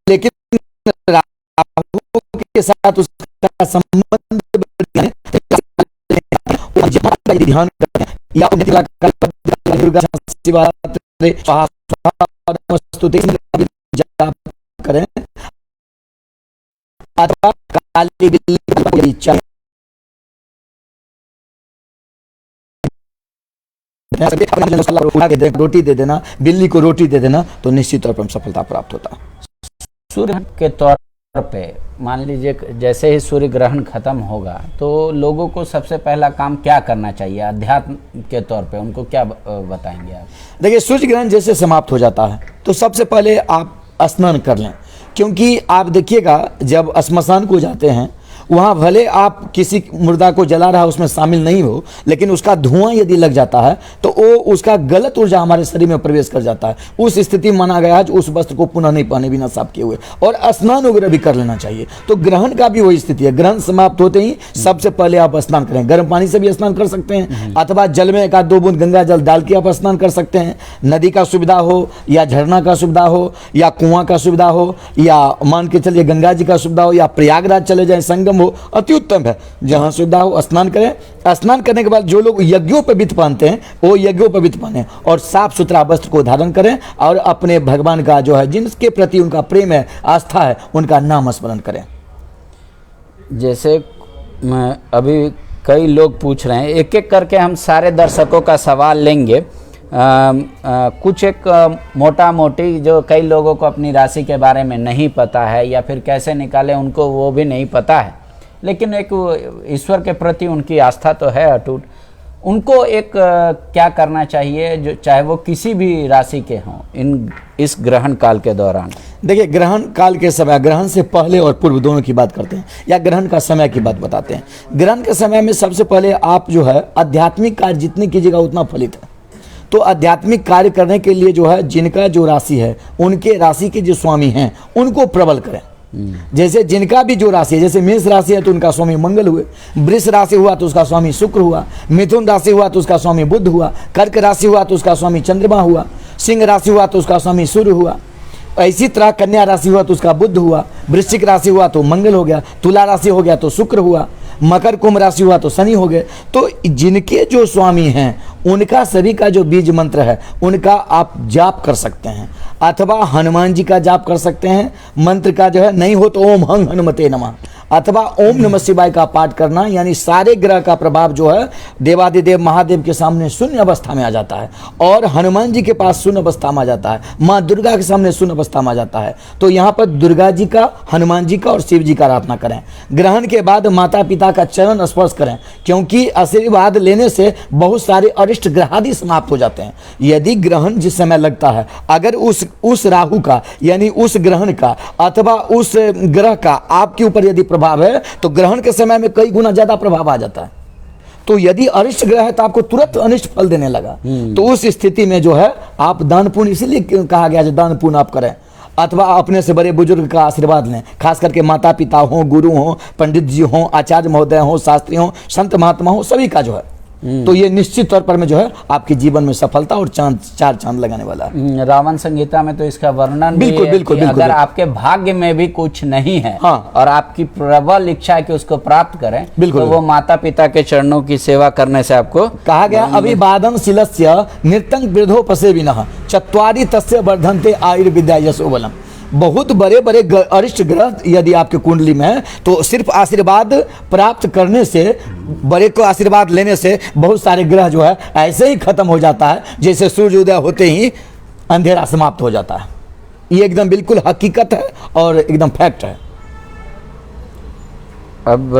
लेकिन राहु के साथ उसका संबंध ध्यान या दुर्गा करें अथवा काली बिल्ली रोटी दे देना, बिल्ली को रोटी दे देना, तो निश्चित तौर पर सफलता प्राप्त होता है। सूर्य के तौर पे मान लीजिए जैसे ही सूर्य ग्रहण खत्म होगा तो लोगों को सबसे पहला काम क्या करना चाहिए अध्यात्म के तौर पे, उनको क्या बताएंगे आप? देखिए, सूर्य ग्रहण जैसे समाप्त हो जाता है तो सबसे पहले आप स्नान कर लें, क्योंकि आप देखिएगा जब श्मशान को जाते हैं वहाँ भले आप किसी मुर्दा को जला रहा उसमें शामिल नहीं हो, लेकिन उसका धुआं यदि लग जाता है तो वो उसका गलत ऊर्जा हमारे शरीर में प्रवेश कर जाता है। उस स्थिति में माना गया है उस वस्त्र को पुनः नहीं पहने बिना साफ किए हुए, और स्नान वगैरह भी कर लेना चाहिए। तो ग्रहण का भी वही स्थिति है, ग्रहण समाप्त होते ही सबसे पहले आप स्नान करें। गर्म पानी से भी स्नान कर सकते हैं अथवा जल में 1-2 बूंद गंगा जल डाल के आप स्नान कर सकते हैं। नदी का सुविधा हो या झरना का सुविधा हो या कुआं का सुविधा हो या मान के चलिए गंगा जी का सुविधा हो या प्रयागराज चले जाए संगम हो, अति उत्तम है। जहां सुविधा हो स्नान करें। स्नान करने के बाद जो लोग यज्ञों पर वित्त पहनते हैं वो यज्ञों पर वित्त पहने और साफ सुथरा वस्त्र को धारण करें और अपने भगवान का जो है जिनके प्रति उनका प्रेम है, आस्था है, उनका नाम स्मरण करें। जैसे अभी कई लोग पूछ रहे हैं, एक एक करके हम सारे दर्शकों का सवाल लेंगे। कुछ एक मोटा मोटी जो कई लोगों को अपनी राशि के बारे में नहीं पता है या फिर कैसे निकाले उनको वो भी नहीं पता है, लेकिन एक ईश्वर के प्रति उनकी आस्था तो है अटूट, उनको एक क्या करना चाहिए जो चाहे वो किसी भी राशि के हों इस ग्रहण काल के दौरान? देखिए, ग्रहण काल के समय, ग्रहण से पहले और पूर्व दोनों की बात करते हैं या ग्रहण का समय की बात बताते हैं। ग्रहण के समय में सबसे पहले आप जो है आध्यात्मिक कार्य जितने कीजिएगा उतना फलित है। तो आध्यात्मिक कार्य करने के लिए जो है जिनका जो राशि है उनके राशि के जो स्वामी हैं उनको प्रबल करें। जैसे जिनका भी जो राशि है, जैसे मेष राशि है तो उनका स्वामी मंगल हुए, वृष राशि हुआ तो उसका स्वामी शुक्र हुआ, मिथुन राशि हुआ तो उसका स्वामी बुध हुआ, कर्क राशि हुआ तो उसका स्वामी चंद्रमा हुआ, सिंह राशि हुआ तो उसका स्वामी सूर्य हुआ, इसी तरह कन्या राशि हुआ तो उसका बुध हुआ, वृश्चिक राशि हुआ तो मंगल हो गया, तुला राशि हो गया तो शुक्र हुआ, मकर कुंभ राशि हुआ तो शनि हो गए। तो जिनके जो स्वामी हैं उनका सभी का जो बीज मंत्र है उनका आप जाप कर सकते हैं अथवा हनुमान जी का जाप कर सकते हैं। मंत्र का जो है नहीं हो तो ओम हंग हनुमते नमः अथवा ओम नमः शिवाय का पाठ करना, यानी सारे ग्रह का प्रभाव जो है देवादिदेव महादेव के सामने शून्य अवस्था में आ जाता है और हनुमान जी के पास शून्य अवस्था में आ जाता है, माँ दुर्गा के सामने शून्य अवस्था में आ जाता है। तो यहाँ पर दुर्गा जी का, हनुमान जी का और शिव जी का आराधना करें। ग्रहण के बाद माता पिता का चरण स्पर्श करें, क्योंकि आशीर्वाद लेने से बहुत सारे अरिष्ट ग्रहादि समाप्त हो जाते हैं। यदि ग्रहण जिस समय लगता है अगर उस राहु का यानी उस ग्रहण का अथवा उस ग्रह का आपके ऊपर यदि प्रभाव है तो ग्रहण के समय में कई गुना ज्यादा प्रभाव आ जाता है। तो यदि अरिष्ट ग्रह है तो आपको तुरंत अनिष्ट फल देने लगा। तो उस स्थिति में जो है आप दान पुण्य, इसीलिए कहा गया है दान पुण्य आप करें अथवा अपने से बड़े बुजुर्ग का आशीर्वाद लें, खास करके माता पिता हो, गुरु हो, पंडित जी हो, आचार्य महोदय हो, शास्त्री हो, संत महात्मा हो, सभी का जो है तो ये निश्चित तौर पर में जो है आपके जीवन में सफलता और चार चांद लगाने वाला है। रावण संहिता में तो इसका वर्णन बिल्कुल भी है बिल्कुल कि बिल्कुल अगर आपके भाग्य में भी कुछ नहीं है हाँ। और आपकी प्रबल इच्छा है कि उसको प्राप्त करें बिल्कुल, तो वो माता पिता के चरणों की सेवा करने से आपको कहा गया अभिवादन शिलस्य नृतंग वृद्धोपसे विनः चत्वारि तस्य वर्धन्ते आयुर्विद्या यशो बलम। बहुत बड़े बड़े अरिष्ट ग्रह यदि आपके कुंडली में है तो सिर्फ आशीर्वाद प्राप्त करने से, बड़े को आशीर्वाद लेने से बहुत सारे ग्रह जो है ऐसे ही खत्म हो जाता है जैसे सूर्योदय होते ही अंधेरा समाप्त हो जाता है। ये एकदम बिल्कुल हकीकत है और एकदम फैक्ट है। अब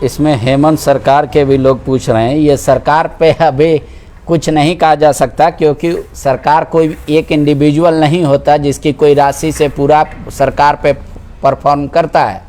इसमें हेमंत सरकार के भी लोग पूछ रहे हैं, ये सरकार पे अभी कुछ नहीं कहा जा सकता क्योंकि सरकार कोई एक इंडिविजुअल नहीं होता जिसकी कोई राशि से पूरा सरकार पे परफॉर्म करता है।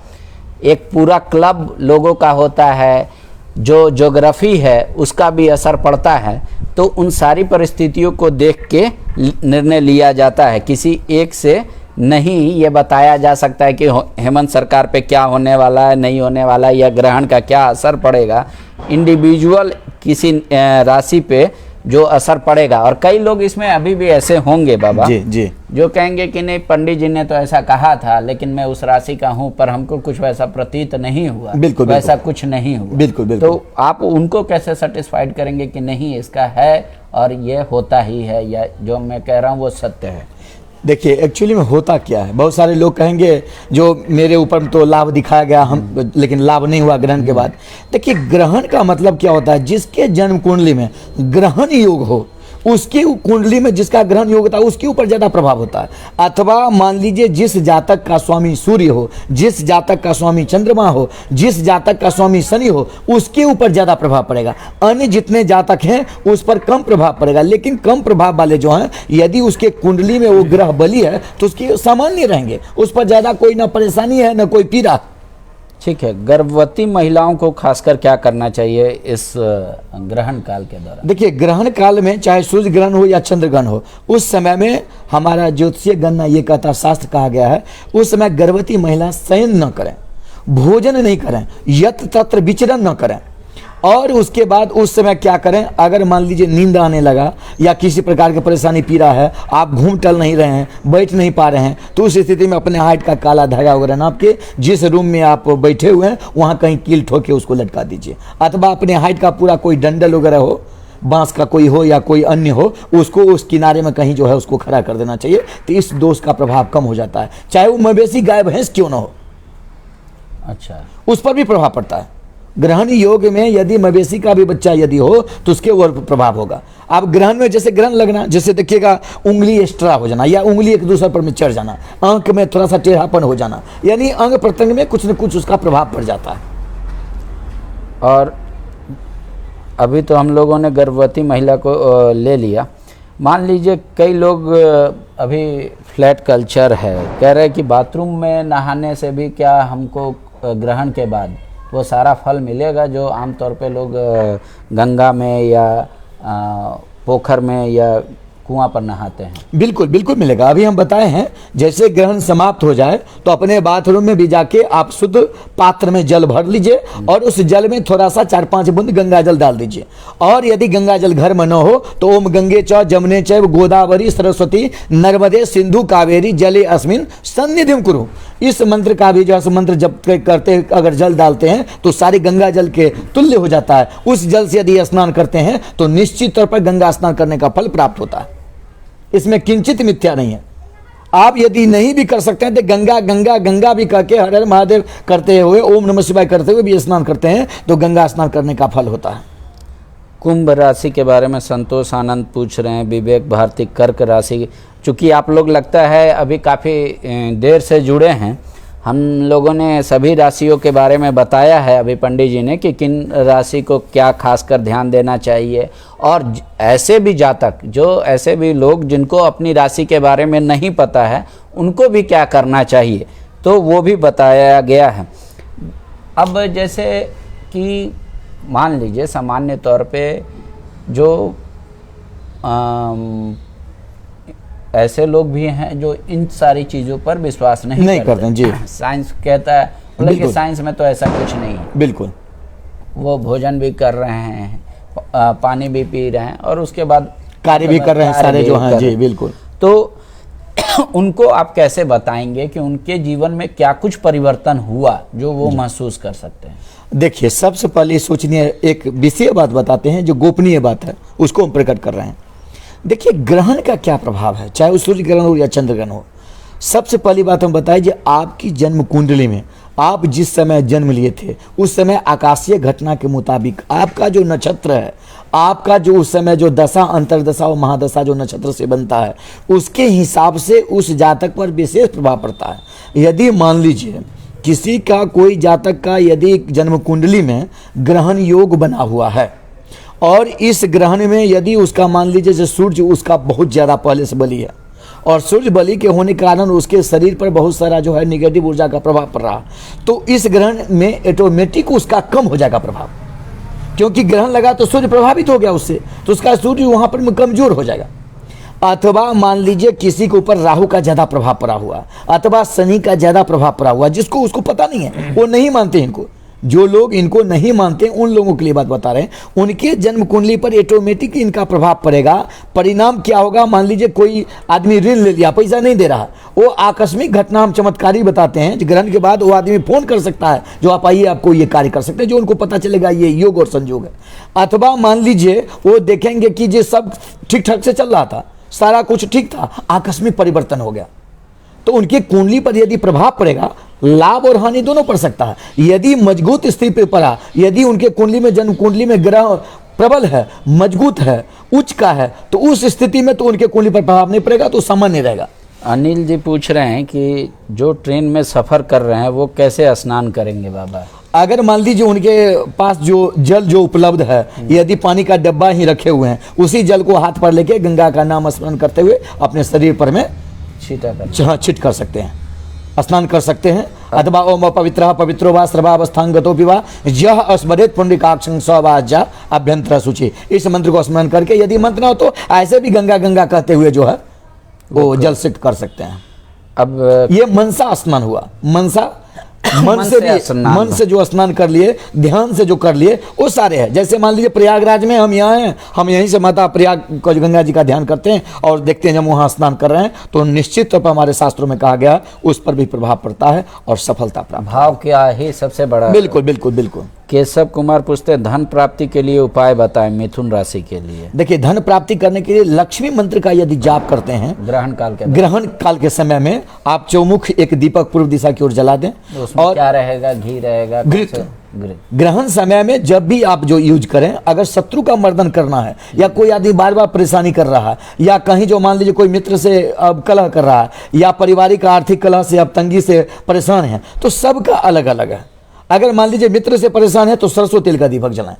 एक पूरा क्लब लोगों का होता है, जो ज्योग्राफी है उसका भी असर पड़ता है। तो उन सारी परिस्थितियों को देख के निर्णय लिया जाता है, किसी एक से नहीं ये बताया जा सकता है कि हेमंत सरकार पे क्या होने वाला है, नहीं होने वाला है, या ग्रहण का क्या असर पड़ेगा। इंडिविजुअल किसी राशि पे जो असर पड़ेगा, और कई लोग इसमें अभी भी ऐसे होंगे बाबा जी जो कहेंगे कि नहीं पंडित जी ने तो ऐसा कहा था लेकिन मैं उस राशि का हूं पर हमको कुछ वैसा प्रतीत नहीं हुआ, बिल्कुल वैसा कुछ नहीं हुआ। बिल्कुल तो आप उनको कैसे सेटिस्फाइड करेंगे कि नहीं इसका है और ये होता ही है, या जो मैं कह रहा हूँ वो सत्य है? देखिए, एक्चुअली में होता क्या है, बहुत सारे लोग कहेंगे जो मेरे ऊपर तो लाभ दिखाया गया हम लेकिन लाभ नहीं हुआ ग्रहण के बाद। देखिए, ग्रहण का मतलब क्या होता है, जिसके जन्म कुंडली में ग्रहण योग हो उसकी कुंडली में जिसका ग्रहण योग होता है उसके ऊपर ज्यादा प्रभाव होता है। अथवा मान लीजिए जिस जातक का स्वामी सूर्य हो, जिस जातक का स्वामी चंद्रमा हो, जिस जातक का स्वामी शनि हो, उसके ऊपर ज्यादा प्रभाव पड़ेगा। अन्य जितने जातक हैं उस पर कम प्रभाव पड़ेगा। लेकिन कम प्रभाव वाले जो हैं, यदि उसके कुंडली में वो ग्रह बली है तो उसके सामान्य रहेंगे, उस पर ज्यादा कोई ना परेशानी है ना कोई पीड़ा। ठीक है, गर्भवती महिलाओं को खासकर क्या करना चाहिए इस ग्रहण काल के दौरान? देखिए, ग्रहण काल में चाहे सूर्य ग्रहण हो या चंद्र ग्रहण हो, उस समय में हमारा ज्योतिषीय गणना ये कहता, शास्त्र कहा गया है, उस समय गर्भवती महिला शयन न करें, भोजन नहीं करें, यत्र तत्र विचरण न करें। और उसके बाद उस समय क्या करें, अगर मान लीजिए नींद आने लगा या किसी प्रकार की परेशानी पीड़ा है, आप घूम टल नहीं रहे हैं, बैठ नहीं पा रहे हैं, तो उस स्थिति में अपने हाइट का काला धागा वगैरह नाप के जिस रूम में आप बैठे हुए हैं वहाँ कहीं कील ठोक के उसको लटका दीजिए। अथवा अपने हाइट का पूरा कोई डंडल वगैरह हो, बांस का कोई हो या कोई अन्य हो, उसको उस किनारे में कहीं जो है उसको खड़ा कर देना चाहिए। तो इस दोष का प्रभाव कम हो जाता है, चाहे वो मवेशी गाय भैंस क्यों ना हो। अच्छा, उस पर भी प्रभाव पड़ता है। ग्रहण योग में यदि मवेशी का भी बच्चा यदि हो तो उसके ऊपर प्रभाव होगा। आप ग्रहण में जैसे ग्रहण लगना, जैसे देखिएगा उंगली एक्स्ट्रा हो जाना या उंगली एक दूसरे पर में चढ़ जाना, आंख में थोड़ा सा टेढ़ापन हो जाना, यानी अंग प्रत्यंग में कुछ न कुछ उसका प्रभाव पड़ जाता है। और अभी तो हम लोगों ने गर्भवती महिला को ले लिया, मान लीजिए कई लोग अभी फ्लैट कल्चर है, कह रहे हैं कि बाथरूम में नहाने से भी क्या हमको ग्रहण के बाद वो सारा फल मिलेगा जो आमतौर पे लोग गंगा में या पोखर में या कुआं पर नहाते हैं? बिल्कुल बिल्कुल मिलेगा। अभी हम बताए हैं, जैसे ग्रहण समाप्त हो जाए तो अपने बाथरूम में भी जाके आप शुद्ध पात्र में जल भर लीजिए और उस जल में थोड़ा सा 4-5 बूंद गंगा जल डाल दीजिए। और यदि गंगा जल घर में न हो तो ओम गंगे च जमुने चैव गोदावरी सरस्वती नर्मदे सिंधु कावेरी जले अस्मिन सन्निधिम कुरु, इस मंत्र का भी जो है मंत्र जब करते अगर जल डालते हैं तो सारी गंगा जल के तुल्य हो जाता है। उस जल से यदि स्नान करते हैं तो निश्चित तौर पर गंगा स्नान करने का फल प्राप्त होता है। इसमें किंचित मिथ्या नहीं है। आप यदि नहीं भी कर सकते हैं तो गंगा गंगा गंगा भी करके हर हर महादेव करते हुए, ओम नमः शिवाय करते हुए भी स्नान करते हैं तो गंगा स्नान करने का फल होता है। कुंभ राशि के बारे में संतोष आनंद पूछ रहे हैं, विवेक भारती कर्क राशि, चूँकि आप लोग लगता है अभी काफ़ी देर से जुड़े हैं, हम लोगों ने सभी राशियों के बारे में बताया है अभी पंडित जी ने कि किन राशि को क्या खासकर ध्यान देना चाहिए। और ऐसे भी जातक, जो ऐसे भी लोग जिनको अपनी राशि के बारे में नहीं पता है, उनको भी क्या करना चाहिए, तो वो भी बताया गया है। अब जैसे कि मान लीजिए सामान्य तौर पे जो ऐसे लोग भी हैं जो इन सारी चीज़ों पर विश्वास नहीं करते जी। साइंस कहता है, मतलब कि साइंस में तो ऐसा कुछ नहीं है। बिल्कुल, वो भोजन भी कर रहे हैं, पानी भी पी रहे हैं और उसके बाद कार्य भी कर रहे हैं सारे जो हैं जी। बिल्कुल, तो उनको आप कैसे बताएंगे कि उनके जीवन में क्या कुछ परिवर्तन हुआ जो वो महसूस कर सकते हैं? देखिए, सबसे पहले सोचनीय एक विषय बात बताते हैं, जो गोपनीय बात है उसको हम प्रकट कर रहे हैं। देखिए, ग्रहण का क्या प्रभाव है, चाहे वो सूर्य ग्रहण हो या चंद्र ग्रहण हो। सबसे पहली बात हम बताएं, आपकी जन्म कुंडली में आप जिस समय जन्म लिए थे उस समय आकाशीय घटना के मुताबिक आपका जो नक्षत्र है, आपका जो उस समय जो दशा अंतरदशा और महादशा जो नक्षत्र से बनता है, उसके हिसाब से उस जातक पर विशेष प्रभाव पड़ता है। यदि मान लीजिए किसी का कोई जातक का यदि जन्म कुंडली में ग्रहण योग बना हुआ है और इस ग्रहण में यदि उसका मान लीजिए जैसे सूर्य उसका बहुत ज़्यादा पहले से बली है और सूर्य बली के होने के कारण उसके शरीर पर बहुत सारा जो है निगेटिव ऊर्जा का प्रभाव पड़ रहा, तो इस ग्रहण में ऑटोमेटिक उसका कम हो जाएगा प्रभाव, क्योंकि ग्रहण लगा तो सूर्य प्रभावित हो गया उससे, तो उसका सूर्य वहाँ पर कमजोर हो जाएगा। अथवा मान लीजिए किसी के ऊपर राहु का ज़्यादा प्रभाव पड़ा हुआ अथवा शनि का ज़्यादा प्रभाव पड़ा हुआ, जिसको उसको पता नहीं है, वो नहीं मानते इनको। जो लोग इनको नहीं मानते उन लोगों के लिए बात बता रहे हैं, उनके जन्म कुंडली पर ऑटोमेटिक इनका प्रभाव पड़ेगा। परिणाम क्या होगा, मान लीजिए कोई आदमी ऋण ले लिया, पैसा नहीं दे रहा, वो आकस्मिक घटना हम चमत्कारी बताते हैं, ग्रहण के बाद वो आदमी फोन कर सकता है जो आप आइए आपको ये कार्य कर सकते हैं, जो उनको पता चलेगा ये योग और संयोग है। अथवा मान लीजिए वो देखेंगे कि ये सब ठीक ठाक से चल रहा था, सारा कुछ ठीक था, आकस्मिक परिवर्तन हो गया, तो उनकी कुंडली पर यदि प्रभाव पड़ेगा, लाभ और हानि दोनों पड़ सकता है। यदि मजबूत स्थिति पर पड़ा, यदि उनके कुंडली में जन्म कुंडली में ग्रह प्रबल है, मजबूत है, उच्च का है, तो उस स्थिति में तो उनके कुंडली पर प्रभाव नहीं पड़ेगा, तो सामान्य रहेगा। अनिल जी पूछ रहे हैं कि जो ट्रेन में सफ़र कर रहे हैं वो कैसे स्नान करेंगे बाबा? अगर मान लीजिए उनके पास जो जल जो उपलब्ध है, यदि पानी का डब्बा ही रखे हुए हैं, उसी जल को हाथ पर लेके गंगा का नाम स्मरण करते हुए अपने शरीर पर में छिट कर सकते हैं, स्नान कर सकते हैं। अथवा ओम पवित्र पवित्रो वा सर्वावस्थांगतो पिवा यह स्मरेत पुंडरीकाक्षं सवाजा अभ्यंतर सूचि, इस मंत्र को स्मरण करके, यदि मंत्र ना हो तो ऐसे भी गंगा गंगा कहते हुए जो है वो जल सिद्ध कर सकते हैं। अब ये मनसा स्नान हुआ, मनसा मन से भी, मन से जो स्नान कर लिए, ध्यान से जो कर लिए, वो सारे हैं। जैसे मान लीजिए प्रयागराज में हम यहाँ हैं, हम यहीं से माता प्रयाग को गंगा जी का ध्यान करते हैं और देखते हैं जब वहाँ स्नान कर रहे हैं, तो निश्चित तौर पर हमारे शास्त्रों में कहा गया उस पर भी प्रभाव पड़ता है और सफलता प्राप्त। भाव क्या ही सबसे बड़ा। बिल्कुल बिल्कुल बिल्कुल। केशव कुमार पूछते हैं धन प्राप्ति के लिए उपाय बताएं मिथुन राशि के लिए। देखिए, धन प्राप्ति करने के लिए लक्ष्मी मंत्र का यदि जाप करते हैं ग्रहण काल के समय में, आप चौमुख एक दीपक पूर्व दिशा की ओर जला दें। और क्या रहेगा? घी रहेगा, घृत। ग्रहण समय में जब भी आप जो यूज करें, अगर शत्रु का मर्दन करना है या कोई आदमी बार बार परेशानी कर रहा है, या कहीं जो मान लीजिए कोई मित्र से अब कलह कर रहा है, या पारिवारिक आर्थिक कलह से अब तंगी से परेशान है, तो सबका अलग अलग है। अगर मान लीजिए मित्र से परेशान है तो सरसों तेल का दीपक जलाएं।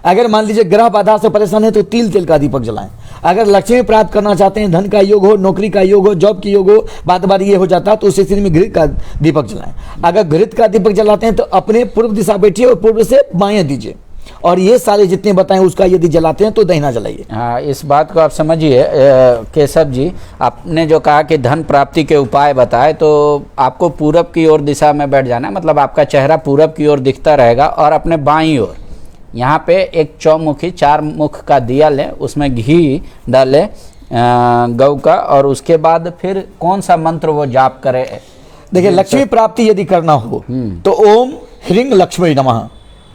अगर मान लीजिए ग्रह बाधा से परेशान है तो तिल तेल का दीपक जलाएं। अगर लक्ष्मी प्राप्त करना चाहते हैं, धन का योग हो, नौकरी का योग हो, जॉब की योग हो, बात बार ये हो जाता है, तो उस स्थिति में घृत का दीपक जलाएं। अगर घृत का दीपक जलाते हैं तो अपने पूर्व दिशा बैठिए और पूर्व से बाएं दीजिए, और ये सारे जितने बताएं उसका यदि जलाते हैं तो दहिना जलाइए। हाँ, इस बात को आप समझिए केशव जी, आपने जो कहा कि धन प्राप्ति के उपाय बताए, तो आपको पूरब की ओर दिशा में बैठ जाना है, मतलब आपका चेहरा पूरब की ओर दिखता रहेगा, और अपने बाईं ओर यहाँ पे एक चौमुखी 4 मुख का दिया लें, उसमें घी डालें गौ का, और उसके बाद फिर कौन सा मंत्र वो जाप करे? देखिए, लक्ष्मी प्राप्ति यदि करना हो तो ओम ह्रीं लक्ष्मी नमः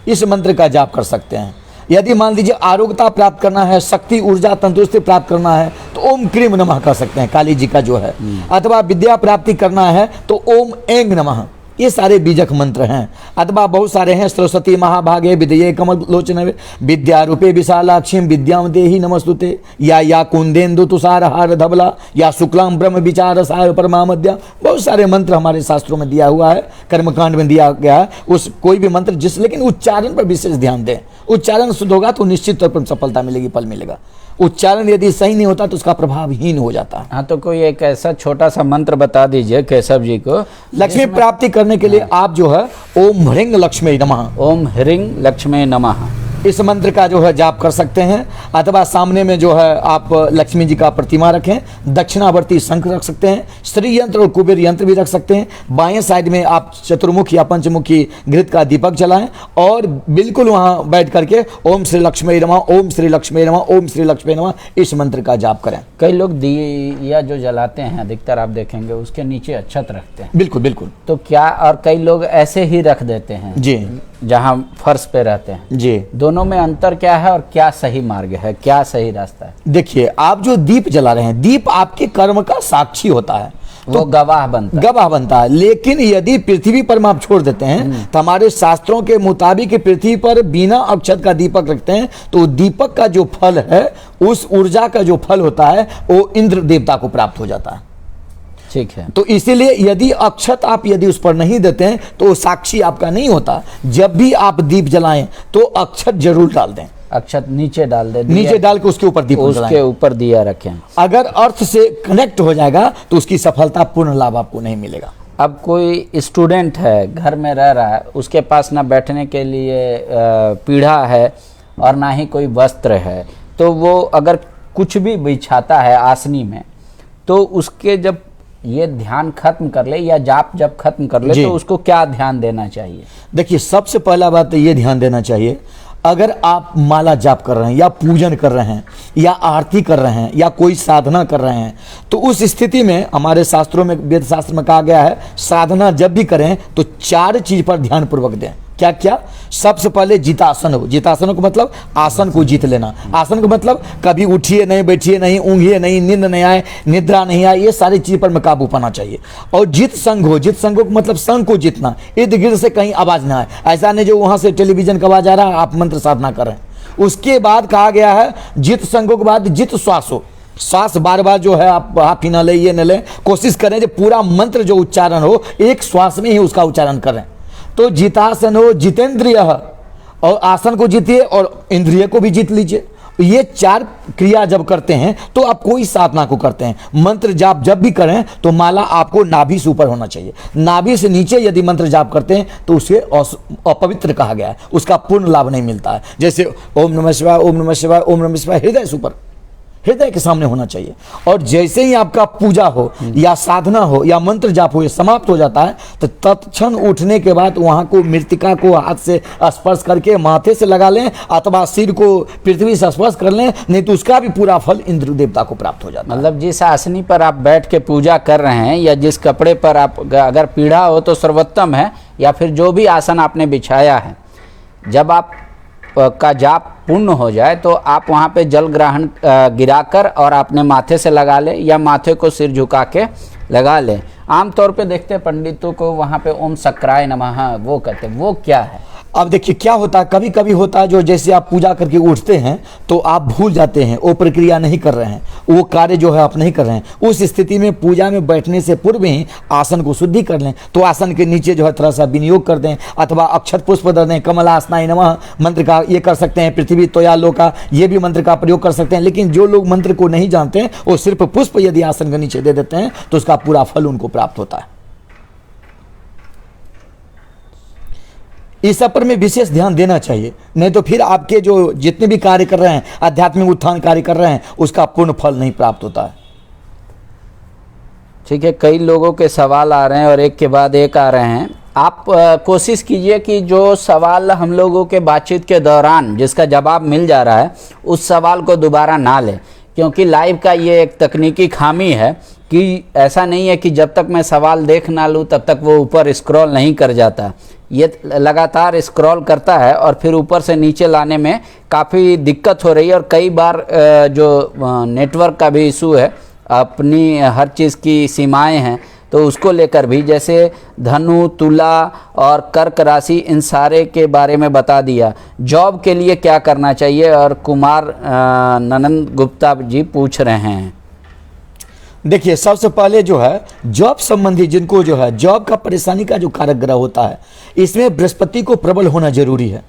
इस मंत्र का जाप कर सकते हैं। यदि मान लीजिए आरोग्यता प्राप्त करना है, शक्ति ऊर्जा तंदुरुस्ती प्राप्त करना है, तो ओम क्रीम नमः कर सकते हैं, काली जी का जो है। अथवा विद्या प्राप्ति करना है तो ओम ऐंग नमः, ये सारे बीजक मंत्र हैं। अथवा बहुत सारे हैं, सरस्वती महाभागे विद्ये कमल लोचन विद्या रूपे विशालाक्षी विद्याम देहि नमस्तुते, या कुंदेन्दु तुषार हार धवला, या शुक्लाम ब्रह्म विचार सार परमामद्या, बहुत सारे मंत्र हमारे शास्त्रों में दिया हुआ है, कर्मकांड में दिया गया है। उस कोई भी मंत्र जिस, लेकिन उच्चारण पर विशेष ध्यान दें। उच्चारण शुद्ध होगा तो निश्चित तौर पर सफलता मिलेगी, फल मिलेगा। उच्चारण यदि सही नहीं होता तो उसका प्रभावहीन हो जाता है। हाँ, तो कोई एक ऐसा छोटा सा मंत्र बता दीजिए केशव जी को। लक्ष्मी प्राप्ति करने के लिए आप जो है ओम ह्रीं लक्ष्मी नमः, ओम ह्रीं लक्ष्मी नमः इस मंत्र का जो है जाप कर सकते हैं। अथवा सामने में जो है आप लक्ष्मी जी का प्रतिमा रखें, दक्षिणावर्ती शंख रख सकते हैं, श्री यंत्र और कुबेर यंत्र भी रख सकते हैं। बाएं साइड में आप चतुर्मुख या पंचमुखी घृत का दीपक जलाएं, और बिल्कुल वहां बैठ करके ओम श्री लक्ष्मी नमः, ओम श्री लक्ष्मी नमः, ओम श्री लक्ष्मी नमः इस मंत्र का जाप करें। कई लोग दिया जो जलाते हैं, अधिकतर आप देखेंगे उसके नीचे अक्षत रखते हैं। बिल्कुल बिल्कुल। तो क्या, और कई लोग ऐसे ही रख देते हैं जी, जहाँ फर्श पे रहते हैं जी। दोनों में अंतर क्या है और क्या सही मार्ग है, क्या सही रास्ता है? देखिए, आप जो दीप जला रहे हैं, दीप आपके कर्म का साक्षी होता है, तो गवाह बनता है। लेकिन यदि पृथ्वी पर में आप छोड़ देते हैं तो हमारे शास्त्रों के मुताबिक पृथ्वी पर बिना अक्षत का दीपक रखते हैं, तो दीपक का जो फल है, उस ऊर्जा का जो फल होता है, वो इंद्र देवता को प्राप्त हो जाता है। ठीक है। तो इसीलिए यदि अक्षत आप यदि उस पर नहीं देते हैं तो साक्षी आपका नहीं होता। जब भी आप दीप जलाएं तो अक्षत जरूर डाल दें, अक्षत नीचे डाल दे, नीचे डाल के उसके ऊपर दीप जलाएं, उसके ऊपर दिया रखें। अगर अर्थ से कनेक्ट हो जाएगा तो उसकी सफलता पूर्ण लाभ आपको नहीं मिलेगा। अब कोई स्टूडेंट है, घर में रह रहा है, उसके पास ना बैठने के लिए पीढ़ा है और ना ही कोई वस्त्र है, तो वो अगर कुछ भी बिछाता है आसनी में, तो उसके जब ये ध्यान खत्म कर ले या जाप जब खत्म कर ले, तो उसको क्या ध्यान देना चाहिए? देखिए, सबसे पहला बात तो ये ध्यान देना चाहिए, अगर आप माला जाप कर रहे हैं या पूजन कर रहे हैं या आरती कर रहे हैं या कोई साधना कर रहे हैं, तो उस स्थिति में हमारे शास्त्रों में, वेद शास्त्र में कहा गया है, साधना जब भी करें तो 4 चीज पर ध्यान पूर्वक दें। क्या क्या? सबसे पहले जितासन हो। जितासन को मतलब आसन को जीत लेना। आसन को मतलब कभी उठिए नहीं, बैठिए नहीं, ऊँघिए नहीं, नींद नहीं आए, निद्रा नहीं आए, ये सारी चीज पर में काबू पाना चाहिए। और जित संग हो। जित संग को मतलब संग को जीतना, इर्द गिर्द से कहीं आवाज ना आए। ऐसा नहीं जो वहां से टेलीविजन का आवाज आ रहा है, आप मंत्र साधना कर रहे हैं, उसके बाद कहा गया है जित संगो के बाद जित श्वासो, श्वास बार बार जो है आप ही ना ले ये न ले, कोशिश करें जो पूरा मंत्र जो उच्चारण हो एक श्वास में ही उसका उच्चारण करें। तो जितासन हो जितेंद्रिय, और आसन को जीतिए और इंद्रिय को भी जीत लीजिए। ये 4 क्रिया जब करते हैं तो आप कोई साधना को करते हैं। मंत्र जाप जब भी करें तो माला आपको नाभि से ऊपर होना चाहिए। नाभि से नीचे यदि मंत्र जाप करते हैं तो उसे अपवित्र कहा गया है, उसका पूर्ण लाभ नहीं मिलता है। जैसे ओम नमः शिवाय, ओम नमः शिवाय, ओम नमः शिवाय हृदय से ऊपर, हृदय के सामने होना चाहिए। और जैसे ही आपका पूजा हो या साधना हो या मंत्र जाप हो, ये समाप्त हो जाता है तो तत्क्षण उठने के बाद वहां को मृतिका को हाथ से स्पर्श करके माथे से लगा लें अथवा सिर को पृथ्वी से स्पर्श कर लें, नहीं तो उसका भी पूरा फल इंद्र देवता को प्राप्त हो जाता है। मतलब जिस आसनी पर आप बैठ के पूजा कर रहे हैं या जिस कपड़े पर आप अगर पीढ़ा हो तो सर्वोत्तम है, या फिर जो भी आसन आपने बिछाया है, जब आप का जाप पूर्ण हो जाए तो आप वहाँ पे जल ग्रहण गिराकर और अपने माथे से लगा ले या माथे को सिर झुका के लगा ले। आमतौर पे देखते हैं पंडितों को वहाँ पे ओम सक्राय नमः वो कहते हैं, वो क्या है? अब देखिए क्या होता है, कभी कभी होता है जो जैसे आप पूजा करके उठते हैं तो आप भूल जाते हैं, वो प्रक्रिया नहीं कर रहे हैं, वो कार्य जो है आप नहीं कर रहे हैं। उस स्थिति में पूजा में बैठने से पूर्व ही आसन को शुद्धि कर लें। तो आसन के नीचे जो है थोड़ा सा विनियोग कर दें अथवा अक्षत पुष्प दे दें। कमलासनाय नमः मंत्र का ये कर सकते हैं, पृथ्वी तोयालो का ये भी मंत्र का प्रयोग कर सकते हैं। लेकिन जो लोग मंत्र को नहीं जानते हैं वो सिर्फ पुष्प यदि आसन के नीचे दे देते हैं तो उसका पूरा फल उनको प्राप्त होता है। इस सब पर में विशेष ध्यान देना चाहिए, नहीं तो फिर आपके जो जितने भी कार्य कर रहे हैं, आध्यात्मिक उत्थान कार्य कर रहे हैं, उसका पूर्ण फल नहीं प्राप्त होता है। ठीक है, कई लोगों के सवाल आ रहे हैं और एक के बाद एक आ रहे हैं। आप कोशिश कीजिए कि जो सवाल हम लोगों के बातचीत के दौरान जिसका जवाब मिल जा रहा है उस सवाल को दोबारा ना लें, क्योंकि लाइव का ये एक तकनीकी खामी है कि ऐसा नहीं है कि जब तक मैं सवाल देख ना लूँ तब तक वो ऊपर स्क्रॉल नहीं कर जाता। ये लगातार स्क्रॉल करता है और फिर ऊपर से नीचे लाने में काफ़ी दिक्कत हो रही है। और कई बार जो नेटवर्क का भी इशू है, अपनी हर चीज़ की सीमाएं हैं, तो उसको लेकर भी, जैसे धनु, तुला और कर्क राशि, इन सारे के बारे में बता दिया। जॉब के लिए क्या करना चाहिए? और कुमार ननंद गुप्ता जी पूछ रहे हैं। देखिए सबसे पहले जो है जॉब संबंधी जिनको जो है जॉब का परेशानी का जो कारक ग्रह होता है, इसमें बृहस्पति को प्रबल होना जरूरी है।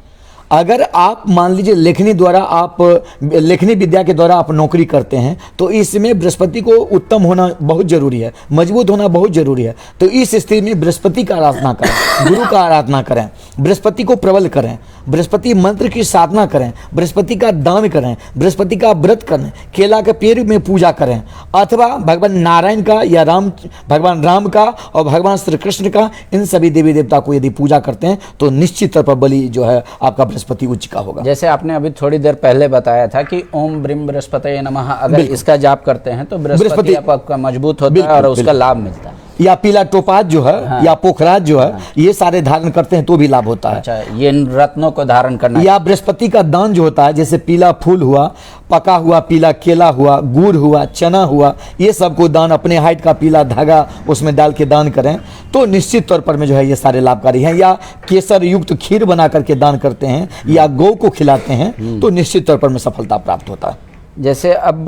अगर आप मान लीजिए लेखनी द्वारा आप लेखनी विद्या के द्वारा आप नौकरी करते हैं तो इसमें बृहस्पति को उत्तम होना बहुत जरूरी है, मजबूत होना बहुत जरूरी है। तो इस स्थिति में बृहस्पति का आराधना करें, गुरु का आराधना करें, बृहस्पति को प्रबल करें, बृहस्पति मंत्र की साधना करें, बृहस्पति का दान करें, बृहस्पति का व्रत करें, केला के पेड़ में पूजा करें, अथवा भगवान नारायण का या भगवान राम का और भगवान श्री कृष्ण का, इन सभी देवी देवता को यदि पूजा करते हैं तो निश्चित तौर पर बलि जो है आपका बृहस्पति उच्च का होगा। जैसे आपने अभी थोड़ी देर पहले बताया था कि ओम ब्रीम बृहस्पतये नमः, अगर इसका जाप करते हैं तो बृहस्पति आपका मजबूत होता है और उसका लाभ मिलता है। या पीला टोपाज जो है, हाँ, या पोखराज जो है, हाँ, ये सारे धारण करते हैं तो भी लाभ होता है। अच्छा, ये रत्नों को धारण करना। या बृहस्पति का दान जो होता है, जैसे पीला फूल हुआ, पका हुआ पीला केला हुआ, गुड़ हुआ, चना हुआ, ये सबको दान, अपने हाइट का पीला धागा उसमें डाल के दान करें तो निश्चित तौर पर में जो है ये सारे लाभकारी हैं। या केसर युक्त खीर बना करके दान करते हैं या गौ को खिलाते हैं तो निश्चित तौर पर में सफलता प्राप्त होता है। जैसे अब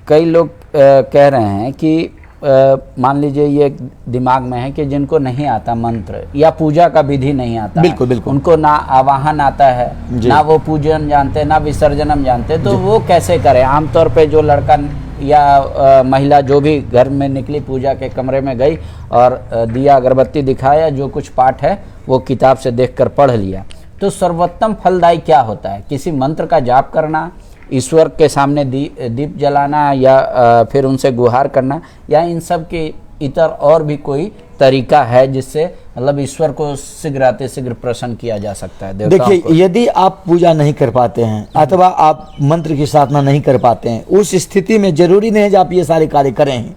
कई लोग कह रहे हैं कि मान लीजिए ये दिमाग में है कि जिनको नहीं आता मंत्र या पूजा का विधि नहीं आता, बिल्कुल बिल्कुल, उनको ना आवाहन आता है, ना वो पूजन जानते, ना विसर्जनम जानते, तो वो कैसे करें? आमतौर पे जो लड़का या महिला जो भी घर में निकली, पूजा के कमरे में गई और दिया अगरबत्ती दिखाया, जो कुछ पाठ है वो किताब से देखकर पढ़ लिया, तो सर्वोत्तम फलदायी क्या होता है? किसी मंत्र का जाप करना, ईश्वर के सामने दीप जलाना, या फिर उनसे गुहार करना, या इन सब के इतर और भी कोई तरीका है जिससे मतलब ईश्वर को शीघ्र प्रसन्न किया जा सकता है? देखिए, यदि आप पूजा नहीं कर पाते हैं अथवा आप मंत्र की साधना नहीं कर पाते हैं, उस स्थिति में जरूरी नहीं है कि आप ये सारे कार्य करें।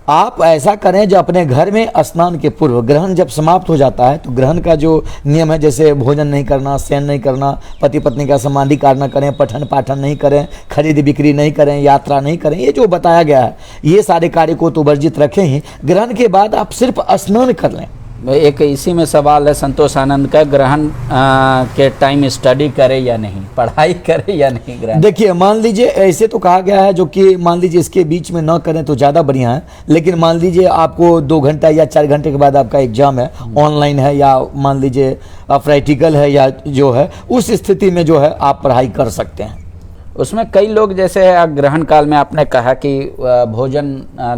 आप ऐसा करें जो अपने घर में स्नान के पूर्व, ग्रहण जब समाप्त हो जाता है तो ग्रहण का जो नियम है, जैसे भोजन नहीं करना, शयन नहीं करना, पति पत्नी का समाधिकार न करें, पठन पाठन नहीं करें, खरीद बिक्री नहीं करें, यात्रा नहीं करें, ये जो बताया गया है ये सारे कार्य को तो वर्जित रखें ही। ग्रहण के बाद आप सिर्फ स्नान कर लें, एक इसी में सवाल है संतोष आनंद का, ग्रहण के टाइम स्टडी करे या नहीं, पढ़ाई करे या नहीं ग्रहण? देखिए, मान लीजिए ऐसे तो कहा गया है जो कि मान लीजिए इसके बीच में न करें तो ज़्यादा बढ़िया है, लेकिन मान लीजिए आपको 2 घंटा या 4 घंटे के बाद आपका एग्जाम है, ऑनलाइन है या मान लीजिए प्रैक्टिकल है या जो है, उस स्थिति में जो है आप पढ़ाई कर सकते हैं। उसमें कई लोग जैसे ग्रहण काल में आपने कहा कि भोजन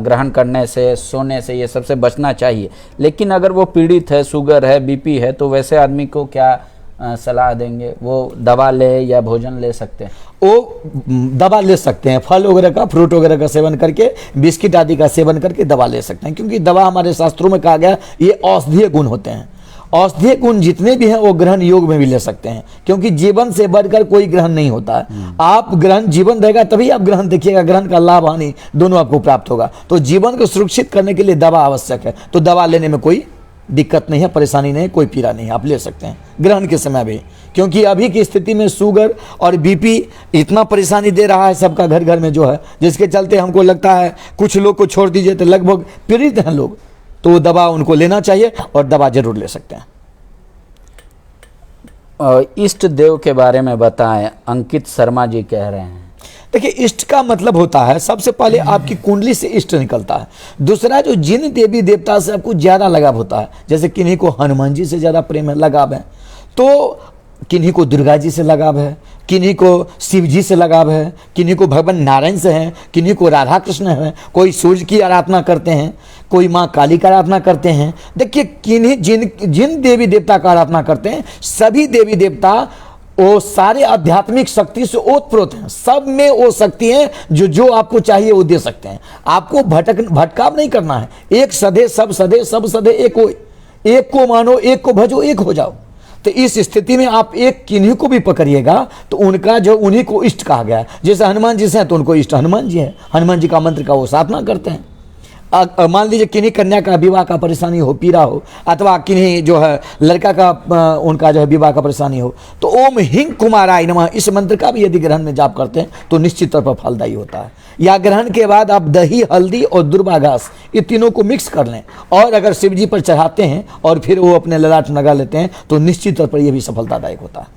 ग्रहण करने से, सोने से, ये सबसे बचना चाहिए, लेकिन अगर वो पीड़ित है, शुगर है, बीपी है, तो वैसे आदमी को क्या सलाह देंगे? वो दवा ले या भोजन ले सकते हैं? वो दवा ले सकते हैं, फल वगैरह का, फ्रूट वगैरह का सेवन करके, बिस्किट आदि का सेवन करके दवा ले सकते हैं, क्योंकि दवा हमारे शास्त्रों में कहा गया ये औषधीय गुण होते हैं। औषधीय गुण जितने भी हैं वो ग्रहण योग में भी ले सकते हैं, क्योंकि जीवन से बढ़कर कोई ग्रहण नहीं होता है। आप ग्रहण, जीवन रहेगा तभी आप ग्रहण देखिएगा, ग्रहण का लाभ हानि दोनों आपको प्राप्त होगा। तो जीवन को सुरक्षित करने के लिए दवा आवश्यक है, तो दवा लेने में कोई दिक्कत नहीं है, परेशानी नहीं है, कोई पीड़ा नहीं है, आप ले सकते हैं ग्रहण के समय भी। क्योंकि अभी की स्थिति में शुगर और बीपी इतना परेशानी दे रहा है सबका घर घर में जो है, जिसके चलते हमको लगता है कुछ लोग को छोड़ दीजिए तो लगभग पीड़ित हैं लोग, तो दवा उनको लेना चाहिए और दवा जरूर ले सकते हैं। इष्ट देव के बारे में बताएं, अंकित शर्मा जी कह रहे हैं। देखिए, इष्ट का मतलब होता है सबसे पहले आपकी कुंडली से इष्ट निकलता है। दूसरा, जो जिन देवी देवता से आपको ज्यादा लगाव होता है, जैसे किन्हीं को हनुमान जी से ज्यादा प्रेम है, लगाव है, तो किन्हीं को दुर्गा जी से लगाव है, किन्हीं को शिव जी से लगाव है, किन्हीं को भगवान नारायण से है, किन्हीं को राधा कृष्ण है, कोई सूर्य की आराधना करते हैं, कोई माँ काली का आराधना करते हैं। देखिए, किन्हीं जिन देवी देवता का आराधना करते हैं, सभी देवी देवता वो सारे आध्यात्मिक शक्ति से ओतप्रोत हैं, सब में वो शक्ति है जो आपको चाहिए वो दे सकते हैं। आपको भटकाव नहीं करना है, एक सधे सब सधे, सब सधे एक को मानो, एक को भजो, एक हो जाओ। तो इस स्थिति में आप एक किन्हीं को भी पकड़िएगा तो उनका जो, उन्हीं को इष्ट कहा गया है। जैसे हनुमान जी से हैं तो उनको इष्ट हनुमान जी है, हनुमान जी का मंत्र का वो साधना करते हैं। मान लीजिए किन्हीं कन्या का विवाह का परेशानी हो, पीड़ा हो, अथवा किन्हीं जो है लड़का का उनका जो है विवाह का परेशानी हो, तो ओम हिंग कुमाराय नमः इस मंत्र का भी यदि ग्रहण में जाप करते हैं तो निश्चित तौर पर फलदायी होता है। या ग्रहण के बाद आप दही, हल्दी और दुर्वा घास ये तीनों को मिक्स कर लें और अगर शिव जी पर चढ़ाते हैं और फिर वो अपने ललाट लगा लेते हैं तो निश्चित तौर पर यह भी सफलतादायक होता है।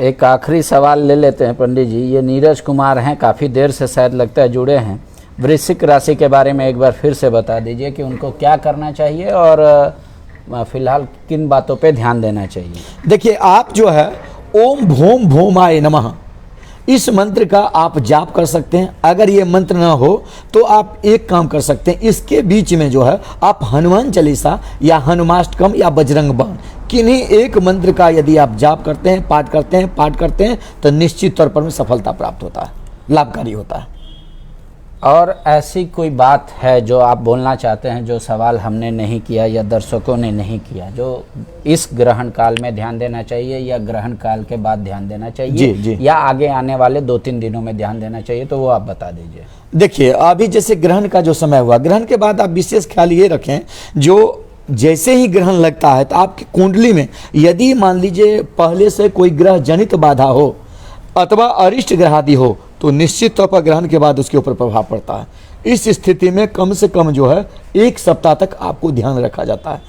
एक आखिरी सवाल ले लेते हैं पंडित जी। ये नीरज कुमार हैं, काफ़ी देर से शायद लगता है जुड़े हैं। वृश्चिक राशि के बारे में एक बार फिर से बता दीजिए कि उनको क्या करना चाहिए और फिलहाल किन बातों पे ध्यान देना चाहिए। देखिए, आप जो है ओम भोम भोमाय नमः इस मंत्र का आप जाप कर सकते हैं। अगर ये मंत्र ना हो तो आप एक काम कर सकते हैं, इसके बीच में जो है आप हनुमान चालीसा या हनुमाष्टकम या बजरंग बाण किन्हीं एक मंत्र का यदि आप जाप करते हैं, पाठ करते हैं तो निश्चित तौर पर सफलता प्राप्त होता है, लाभकारी होता है। और ऐसी कोई बात है जो आप बोलना चाहते हैं जो सवाल हमने नहीं किया या दर्शकों ने नहीं किया, जो इस ग्रहण काल में ध्यान देना चाहिए या ग्रहण काल के बाद ध्यान देना चाहिए जी। या आगे आने वाले 2-3 दिनों में ध्यान देना चाहिए, तो वो आप बता दीजिए। देखिए, अभी जैसे ग्रहण का जो समय हुआ, ग्रहण के बाद आप विशेष ख्याल ये रखें, जो जैसे ही ग्रहण लगता है तो आपकी कुंडली में यदि मान लीजिए पहले से कोई ग्रह जनित बाधा हो अथवा अरिष्ट ग्रह आदि हो तो निश्चित तौर पर ग्रहण के बाद उसके ऊपर प्रभाव पड़ता है। इस स्थिति में कम से कम जो है 1 सप्ताह तक आपको ध्यान रखा जाता है।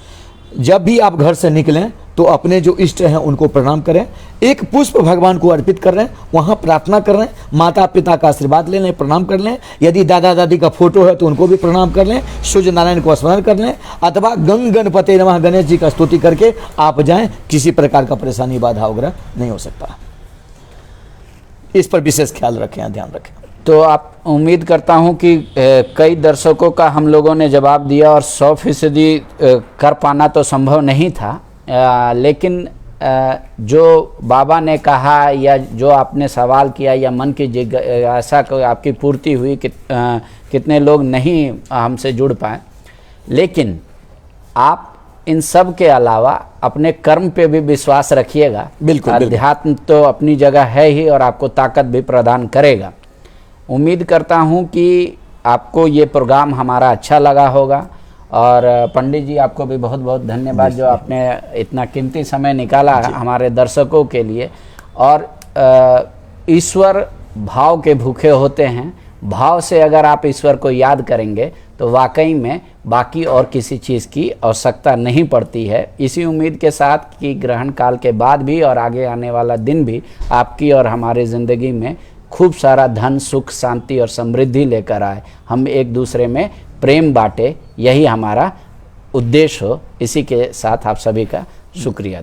जब भी आप घर से निकलें तो अपने जो इष्ट हैं उनको प्रणाम करें, एक पुष्प भगवान को अर्पित कर रहे हैं, वहाँ प्रार्थना कर रहे हैं, माता पिता का आशीर्वाद ले लें, प्रणाम कर लें। यदि दादा दादी का फोटो है तो उनको भी प्रणाम कर लें, सूर्य नारायण को स्मरण कर लें, अथवा गणपते नमः गणेश जी का स्तुति करके आप जाएं। किसी प्रकार का परेशानी, बाधा वगैरह नहीं हो सकता। इस पर विशेष ख्याल रखें, ध्यान रखें। तो आप उम्मीद करता हूं कि कई दर्शकों का हम लोगों ने जवाब दिया और 100% कर पाना तो संभव नहीं था, लेकिन जो बाबा ने कहा या जो आपने सवाल किया या मन की जिज्ञासा को आपकी पूर्ति हुई, कितने लोग नहीं हमसे जुड़ पाए, लेकिन आप इन सब के अलावा अपने कर्म पे भी विश्वास रखिएगा। बिल्कुल, अध्यात्म तो अपनी जगह है ही और आपको ताकत भी प्रदान करेगा। उम्मीद करता हूं कि आपको ये प्रोग्राम हमारा अच्छा लगा होगा और पंडित जी आपको भी बहुत बहुत धन्यवाद जो आपने इतना कीमती समय निकाला हमारे दर्शकों के लिए। और ईश्वर भाव के भूखे होते हैं, भाव से अगर आप ईश्वर को याद करेंगे तो वाकई में बाकी और किसी चीज़ की आवश्यकता नहीं पड़ती है। इसी उम्मीद के साथ कि ग्रहण काल के बाद भी और आगे आने वाला दिन भी आपकी और हमारे ज़िंदगी में खूब सारा धन, सुख, शांति और समृद्धि लेकर आए। हम एक दूसरे में प्रेम बांटे, यही हमारा उद्देश्य हो। इसी के साथ आप सभी का शुक्रिया।